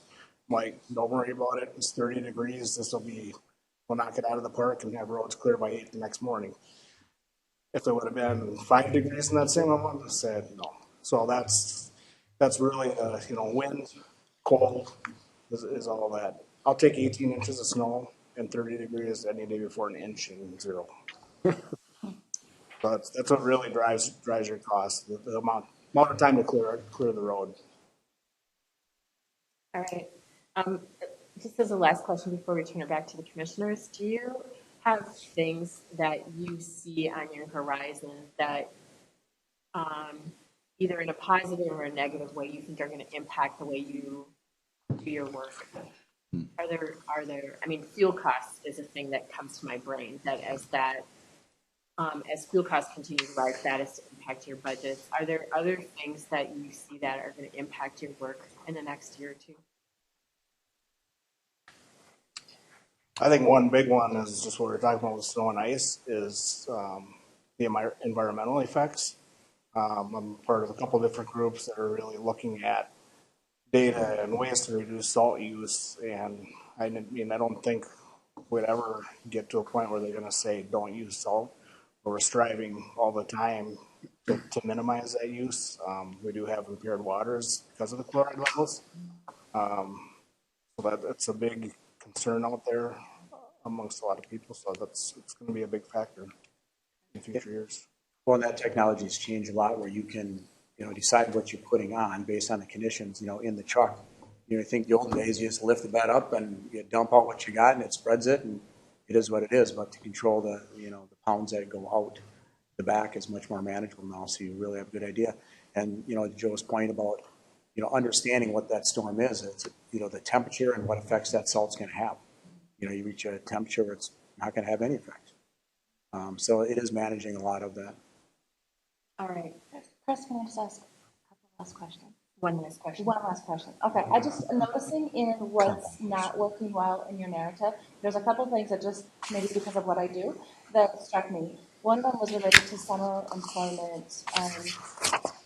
I'm like, don't worry about it. It's 30 degrees. We'll knock it out of the park and have roads clear by 8 the next morning. if it would have been 5 degrees in that same month, I said no. So that's really, wind, cold is all that. I'll take 18 inches of snow and 30 degrees any day before an inch and 0. So that's what really drives your cost, the amount of time to clear the road. All right. Just as a last question before we turn it back to the commissioners, do you have things that you see on your horizon that either in a positive or a negative way you think are going to impact the way you do your work? Are there, I mean, fuel costs is a thing that comes to my brain, that as fuel costs continue to rise, that is to impact your budgets. Are there other things that you see that are going to impact your work in the next year or two? I think one big one is just what we're talking about with snow and ice is the environmental effects. I'm part of a couple different groups that are really looking at data and ways to reduce salt use. And I mean, I don't think we'd ever get to a point where they're going to say don't use salt. But we're striving all the time to minimize that use. We do have impaired waters because of the chloride levels. So that's a big concern out there amongst a lot of people. So it's going to be a big factor in future years. Well, that technology has changed a lot where you can, decide what you're putting on based on the conditions, in the truck. I think the old days you just lift the bed up and you dump out what you got and it spreads it and it is what it is. But to control the pounds that go out the back is much more manageable now. So you really have a good idea. And, Joe's point about, understanding what that storm is, it's, the temperature and what effects that salt's going to have. You reach a temperature where it's not going to have any effect. So it is managing a lot of that. All right. Chris, can I just ask a couple last questions? One last question. One last question. Okay. I just noticing in what's not working well in your narrative, there's a couple things that just maybe because of what I do that struck me. One of them was related to summer employment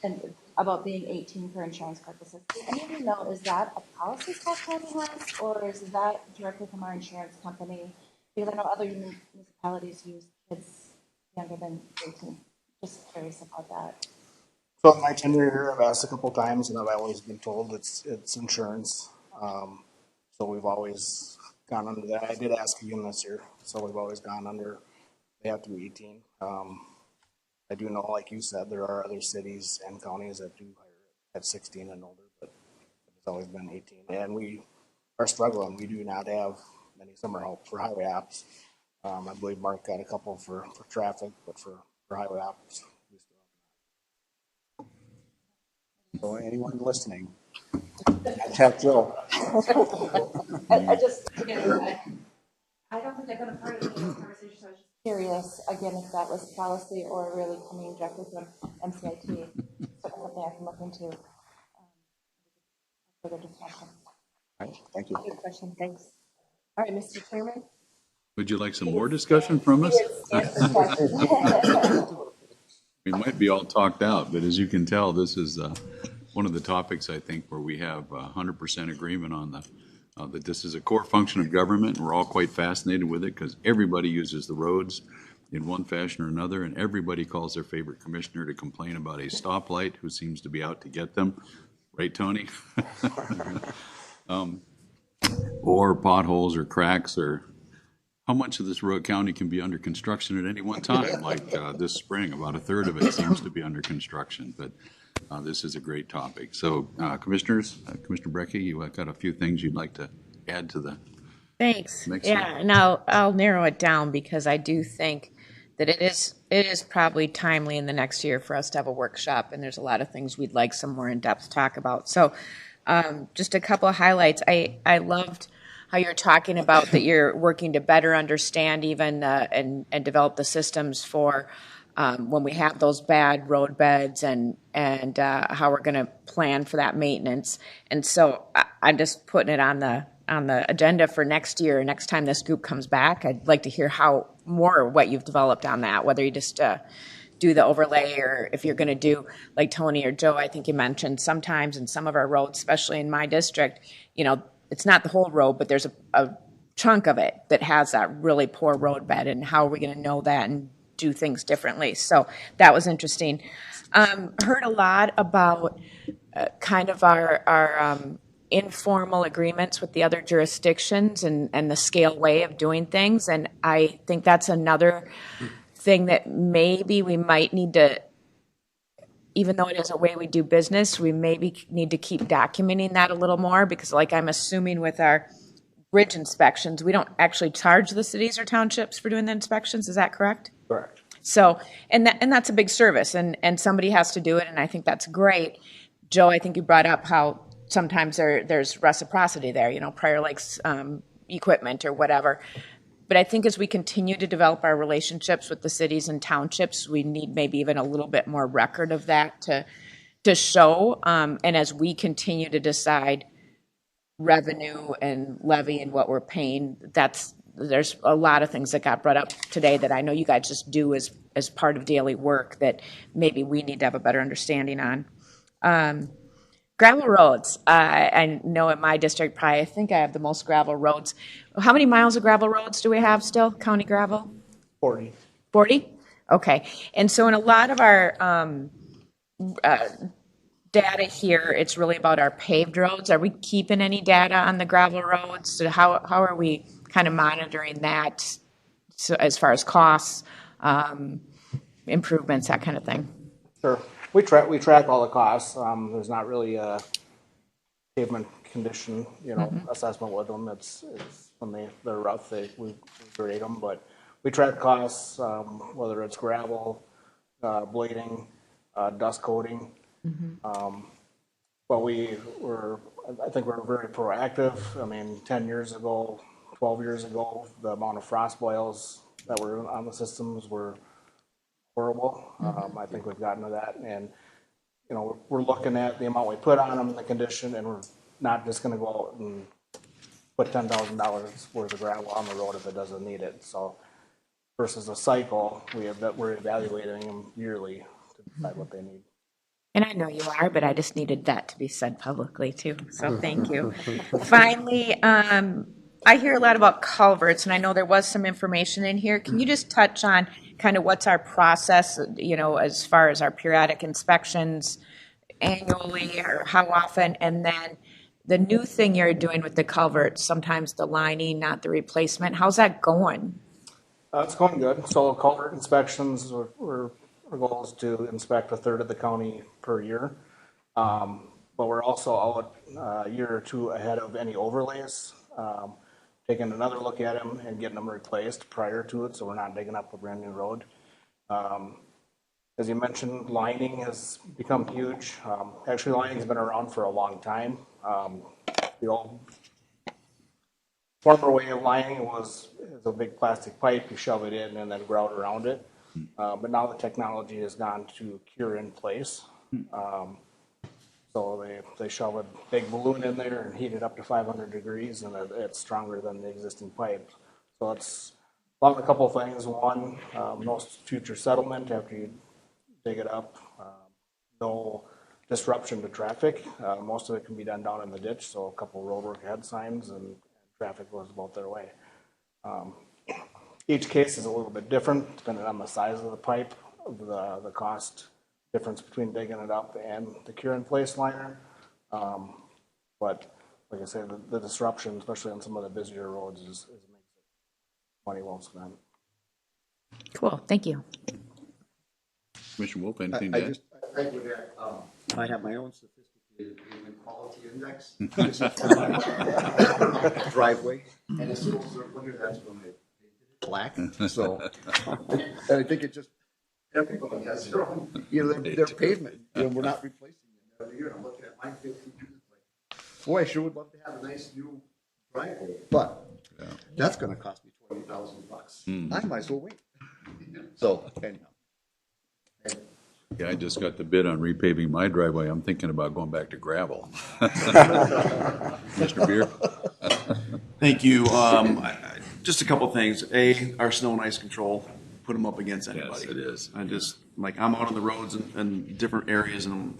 and about being 18 for insurance purposes. Do any of you know, is that a policy Scott County has, or is that directly from our insurance company? Because I know other municipalities use kids younger than 18. Just curious about that. So in my tenure here, I've asked a couple times, and I've always been told it's insurance. So we've always gone under that. I did ask again this year, so we've always gone under. They have to be 18. I do know, like you said, there are other cities and counties that do hire at 16 and older, but it's always been 18. And we are struggling. We do not have any summer help for highway apps. I believe Mark got a couple for traffic, but for highway apps. So anyone listening, tap Joe. I just, again, I don't think I've been a part of this conversation, so I was just curious, again, if that was policy or really coming directly from MCIT. So something I can look into further discussion. All right, thank you. Good question. Thanks. All right, Mr. Chairman. Would you like some more discussion from us? We might be all talked out, but as you can tell, this is one of the topics, I think, where we have 100% agreement on that this is a core function of government, and we're all quite fascinated with it because everybody uses the roads in one fashion or another, and everybody calls their favorite commissioner to complain about a stoplight who seems to be out to get them. Right, Tony? Or potholes or cracks or how much of this county can be under construction at any one time? Like this spring, about a third of it seems to be under construction, but this is a great topic. So commissioners, Commissioner Brecky, you got a few things you'd like to add to the Thanks. mix Yeah, here? and I'll narrow it down because I do think that it is probably timely in the next year for us to have a workshop, and there's a lot of things we'd like some more in-depth talk about. So just a couple of highlights. I loved how you're talking about that you're working to better understand even and develop the systems for when we have those bad road beds and how we're going to plan for that maintenance. And so I'm just putting it on the agenda for next year. Next time this group comes back, I'd like to hear what you've developed on that, whether you just do the overlay or if you're going to do like Tony or Joe, I think you mentioned sometimes in some of our roads, especially in my district, it's not the whole road, but there's a chunk of it that has that really poor road bed. And how are we going to know that and do things differently. So that was interesting. Heard a lot about kind of our informal agreements with the other jurisdictions and the scale way of doing things. And I think that's another thing that maybe we might need to, even though it is a way we do business, we maybe need to keep documenting that a little more, because like I'm assuming with our bridge inspections, we don't actually charge the cities or townships for doing the inspections. Is that correct? Correct. So, and that's a big service, and somebody has to do it, and I think that's great. Joe, I think you brought up how sometimes there's reciprocity there, Prior Lakes equipment or whatever. But I think as we continue to develop our relationships with the cities and townships, we need maybe even a little bit more record of that to show. And as we continue to decide revenue and levy and what we're paying, there's a lot of things that got brought up today that I know you guys just do as part of daily work that maybe we need to have a better understanding on. Gravel roads. I know in my district, I think I have the most gravel roads. How many miles of gravel roads do we have still, county gravel? 40. 40? Okay. And so in a lot of our data here, it's really about our paved roads. Are we keeping any data on the gravel roads? So how are we kind of monitoring that, so as far as costs, improvements, that kind of thing? Sure. We track all the costs. There's not really a pavement condition, assessment with them. It's when they're rough, we grade them, but we track costs, whether it's gravel, blading, dust coating. But I think we're very proactive. I mean, 10 years ago, 12 years ago, the amount of frost boils that were on the systems were horrible. I think we've gotten to that, and we're looking at the amount we put on them, the condition, and we're not just going to go out and put $10,000 worth of gravel on the road if it doesn't need it. So versus a cycle, we're evaluating them yearly to decide what they need. And I know you are, but I just needed that to be said publicly too. So thank you. Finally, I hear a lot about culverts, and I know there was some information in here. Can you just touch on kind of what's our process, as far as our periodic inspections annually, or how often? And then the new thing you're doing with the culverts, sometimes the lining, not the replacement. How's that going? It's going good. So culvert inspections, our goal is to inspect a third of the county per year. But we're also out a year or two ahead of any overlays, taking another look at them and getting them replaced prior to it, so we're not digging up a brand new road. As you mentioned, lining has become huge. Actually, lining's been around for a long time. The old former way of lining was a big plastic pipe, you shove it in and then grout around it. But now the technology has gone to cure in place. So they shove a big balloon in there and heat it up to 500 degrees, and it's stronger than the existing pipe. So it's along a couple of things. One, no future settlement after you dig it up. No disruption to traffic. Most of it can be done down in the ditch, so a couple of roadwork head signs and traffic goes about their way. Each case is a little bit different depending on the size of the pipe, the cost difference between digging it up and the cure-in-place liner. But like I said, the disruption, especially on some of the busier roads, makes it money well spent. Cool, thank you. Commissioner Wolf, anything to add? I would add, I have my own sophisticated pavement quality index. This is for my driveway, and as soon as they're winter, that's when they painted it black. So, and I think it just, everybody has their own, their pavement. We're not replacing them every year. I'm looking at mine 15 years, like, boy, I sure would love to have a nice new driveway, but that's going to cost me $20,000. I might as well wait. So, anyhow. Yeah, I just got the bid on repaving my driveway. I'm thinking about going back to gravel. Mr. Beer? Thank you. Just a couple of things. Our snow and ice control, put them up against anybody. Yes, it is. I'm out on the roads in different areas, and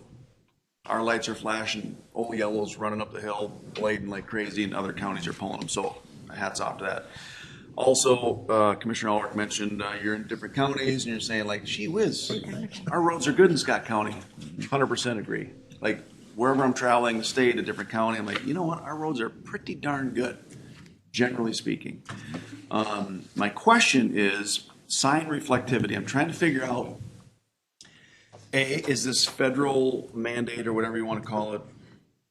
our lights are flashing, old yellows running up the hill, blading like crazy, and other counties are pulling them. So hats off to that. Also, Commissioner Ulrich mentioned you're in different counties and you're saying like, gee whiz, our roads are good in Scott County. 100% agree. Like wherever I'm traveling the state, a different county, I'm like, you know what, our roads are pretty darn good, generally speaking. My question is sign reflectivity. I'm trying to figure out, is this federal mandate or whatever you want to call it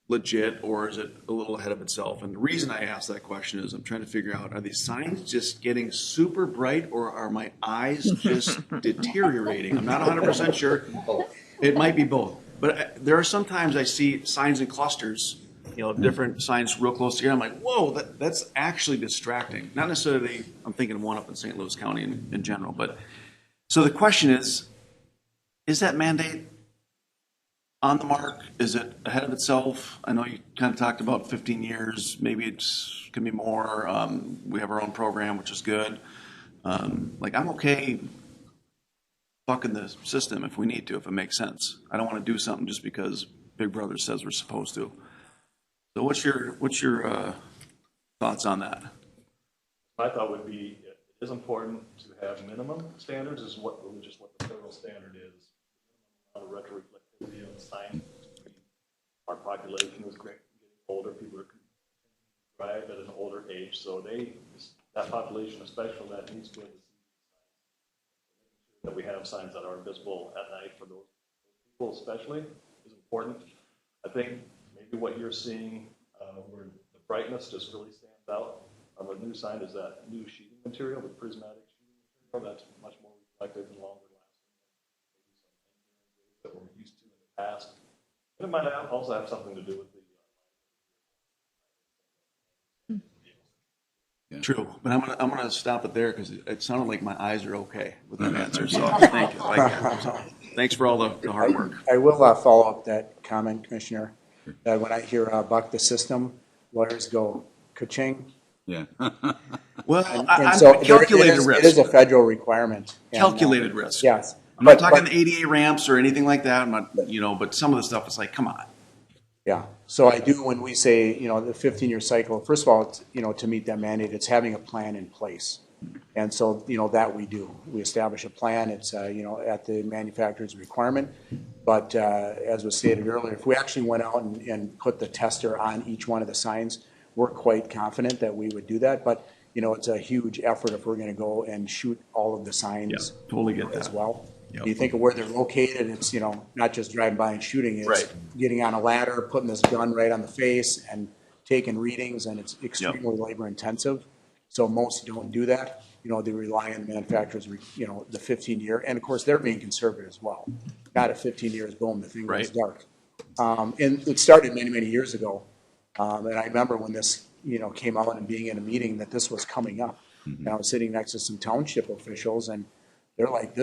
legit, or is it a little ahead of itself? And the reason I ask that question is I'm trying to figure out, are these signs just getting super bright or are my eyes just deteriorating? I'm not 100% sure. It might be both. But there are sometimes I see signs in clusters, different signs real close together. I'm like, whoa, that's actually distracting. Not necessarily, I'm thinking of one up in St. Louis County in general. But so the question is that mandate on the mark? Is it ahead of itself? I know you kind of talked about 15 years. Maybe it's can be more. We have our own program, which is good. Like I'm okay fucking the system if we need to, if it makes sense. I don't want to do something just because Big Brother says we're supposed to. So what's your thoughts on that? My thought would be it is important to have minimum standards, is what the federal standard is. On the retroreflectivity on the sign. Our population is getting older. People are drive at an older age, so that population especially that needs to be able to see that we have signs that are visible at night for those people especially is important. I think maybe what you're seeing where the brightness just really stands out on the new sign is that new sheeting material, the prismatic sheeting material, that's much more reflective and longer lasting than maybe some that we're used to in the past. And it might also have something to do with the True, but I'm gonna stop it there because it sounded like my eyes are okay with that answer. So thank you. So, thanks for all the hard work. I will follow up that comment, Commissioner. That when I hear buck the system, lawyers go ka-ching. Yeah. Well, and so calculated risk. It is a federal requirement. Calculated risk. Yes. I'm not talking ADA ramps or anything like that. I'm not, but some of the stuff is like, come on. Yeah. So I do, when we say, the 15-year cycle, first of all, it's, to meet that mandate, it's having a plan in place. And so, that we do. We establish a plan. It's, at the manufacturer's requirement. But as was stated earlier, if we actually went out and put the tester on each one of the signs, we're quite confident that we would do that. But, it's a huge effort if we're going to go and shoot all of the signs. Yeah, totally get that. As well. Yep. You think of where they're located, it's, not just driving by and shooting, it's getting on a ladder, putting this gun right on the face and taking readings, and it's extremely labor intensive. So most don't do that. They rely on manufacturers, the 15-year, and of course they're being conservative as well. Not at 15 years, boom, the thing goes dark. And it started many, many years ago. And I remember when this, came out and being in a meeting that this was coming up. Mm-hmm. And I was sitting next to some township officials and they're like,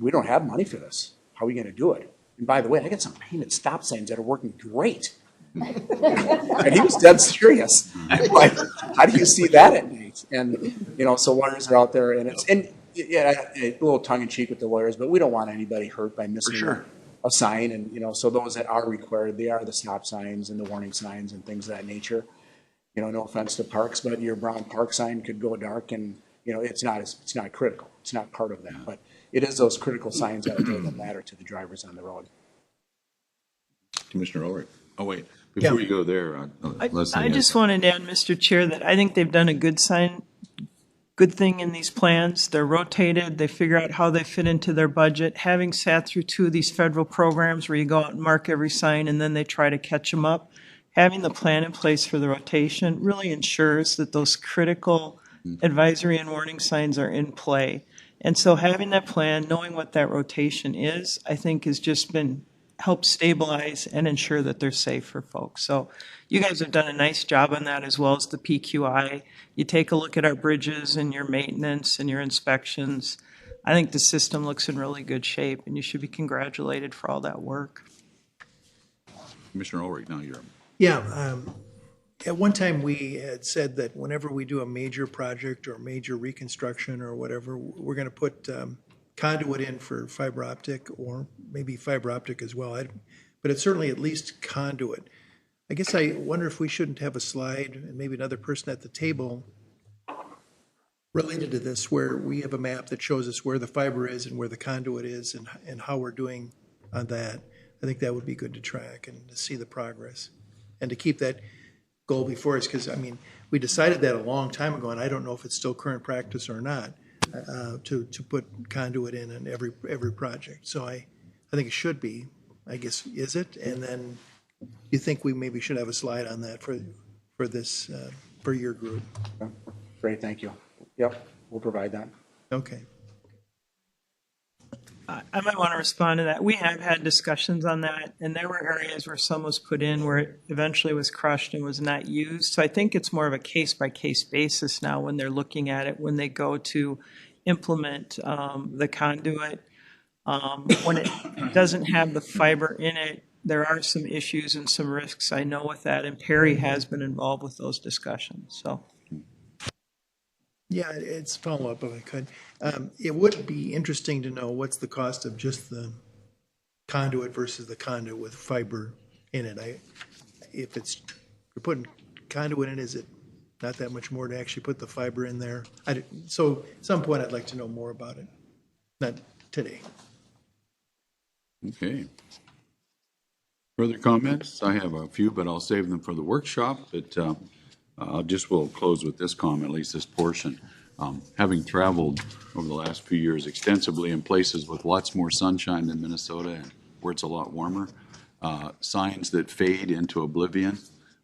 we don't have money for this. How are we going to do it? And by the way, I got some painted stop signs that are working great. And he was dead serious. Like, how do you see that at night? And, so lawyers are out there and a little tongue in cheek with the lawyers, but we don't want anybody hurt by missing a sign. And, so those that are required, they are the stop signs and the warning signs and things of that nature. No offense to parks, but your brown park sign could go dark and, it's not critical. It's not part of that, but it is those critical signs out there that matter to the drivers on the road. Commissioner Ulrich. Oh, wait, before you go there, I just wanted to add, Mr. Chair, that I think they've done a good thing in these plans. They're rotated. They figure out how they fit into their budget. Having sat through 2 of these federal programs where you go out and mark every sign and then they try to catch them up, having the plan in place for the rotation really ensures that those critical advisory and warning signs are in play. And so having that plan, knowing what that rotation is, I think has just been helped stabilize and ensure that they're safe for folks. So you guys have done a nice job on that, as well as the PQI. You take a look at our bridges and your maintenance and your inspections. I think the system looks in really good shape and you should be congratulated for all that work. Commissioner Ulrich, now you're up. Yeah. At one time, we had said that whenever we do a major project or major reconstruction or whatever, we're going to put conduit in for fiber optic or maybe fiber optic as well. But it's certainly at least conduit. I guess I wonder if we shouldn't have a slide and maybe another person at the table Related to this, where we have a map that shows us where the fiber is and where the conduit is and how we're doing on that, I think that would be good to track and to see the progress and to keep that goal before us, because, I mean, we decided that a long time ago, and I don't know if it's still current practice or not, to put conduit in every project. So I think it should be, I guess, is it? And then you think we maybe should have a slide on that for this, for your group? Great, thank you. Yep, we'll provide that. Okay. I might want to respond to that. We have had discussions on that, and there were areas where some was put in where it eventually was crushed and was not used. So I think it's more of a case-by-case basis now when they're looking at it, when they go to implement the conduit. When it doesn't have the fiber in it, there are some issues and some risks, I know, with that, and Perry has been involved with those discussions, so. Yeah, it's follow-up if I could. It would be interesting to know what's the cost of just the conduit versus the conduit with fiber in it. If you're putting conduit in, is it not that much more to actually put the fiber in there? So at some point, I'd like to know more about it. Not today. Okay. Further comments? I have a few, but I'll save them for the workshop. But we'll close with this comment, at least this portion. Having traveled over the last few years extensively in places with lots more sunshine than Minnesota and where it's a lot warmer, signs that fade into oblivion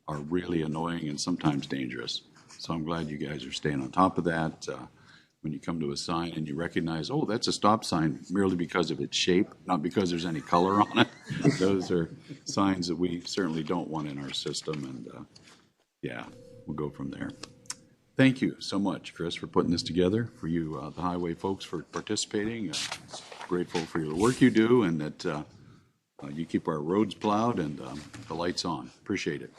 are really annoying and sometimes dangerous. So I'm glad you guys are staying on top of that. When you come to a sign and you recognize, oh, that's a stop sign merely because of its shape, not because there's any color on it. Those are signs that we certainly don't want in our system. And yeah, we'll go from there. Thank you so much, Chris, for putting this together, for you, the highway folks, for participating. Grateful for your work you do and that you keep our roads plowed and the lights on. Appreciate it.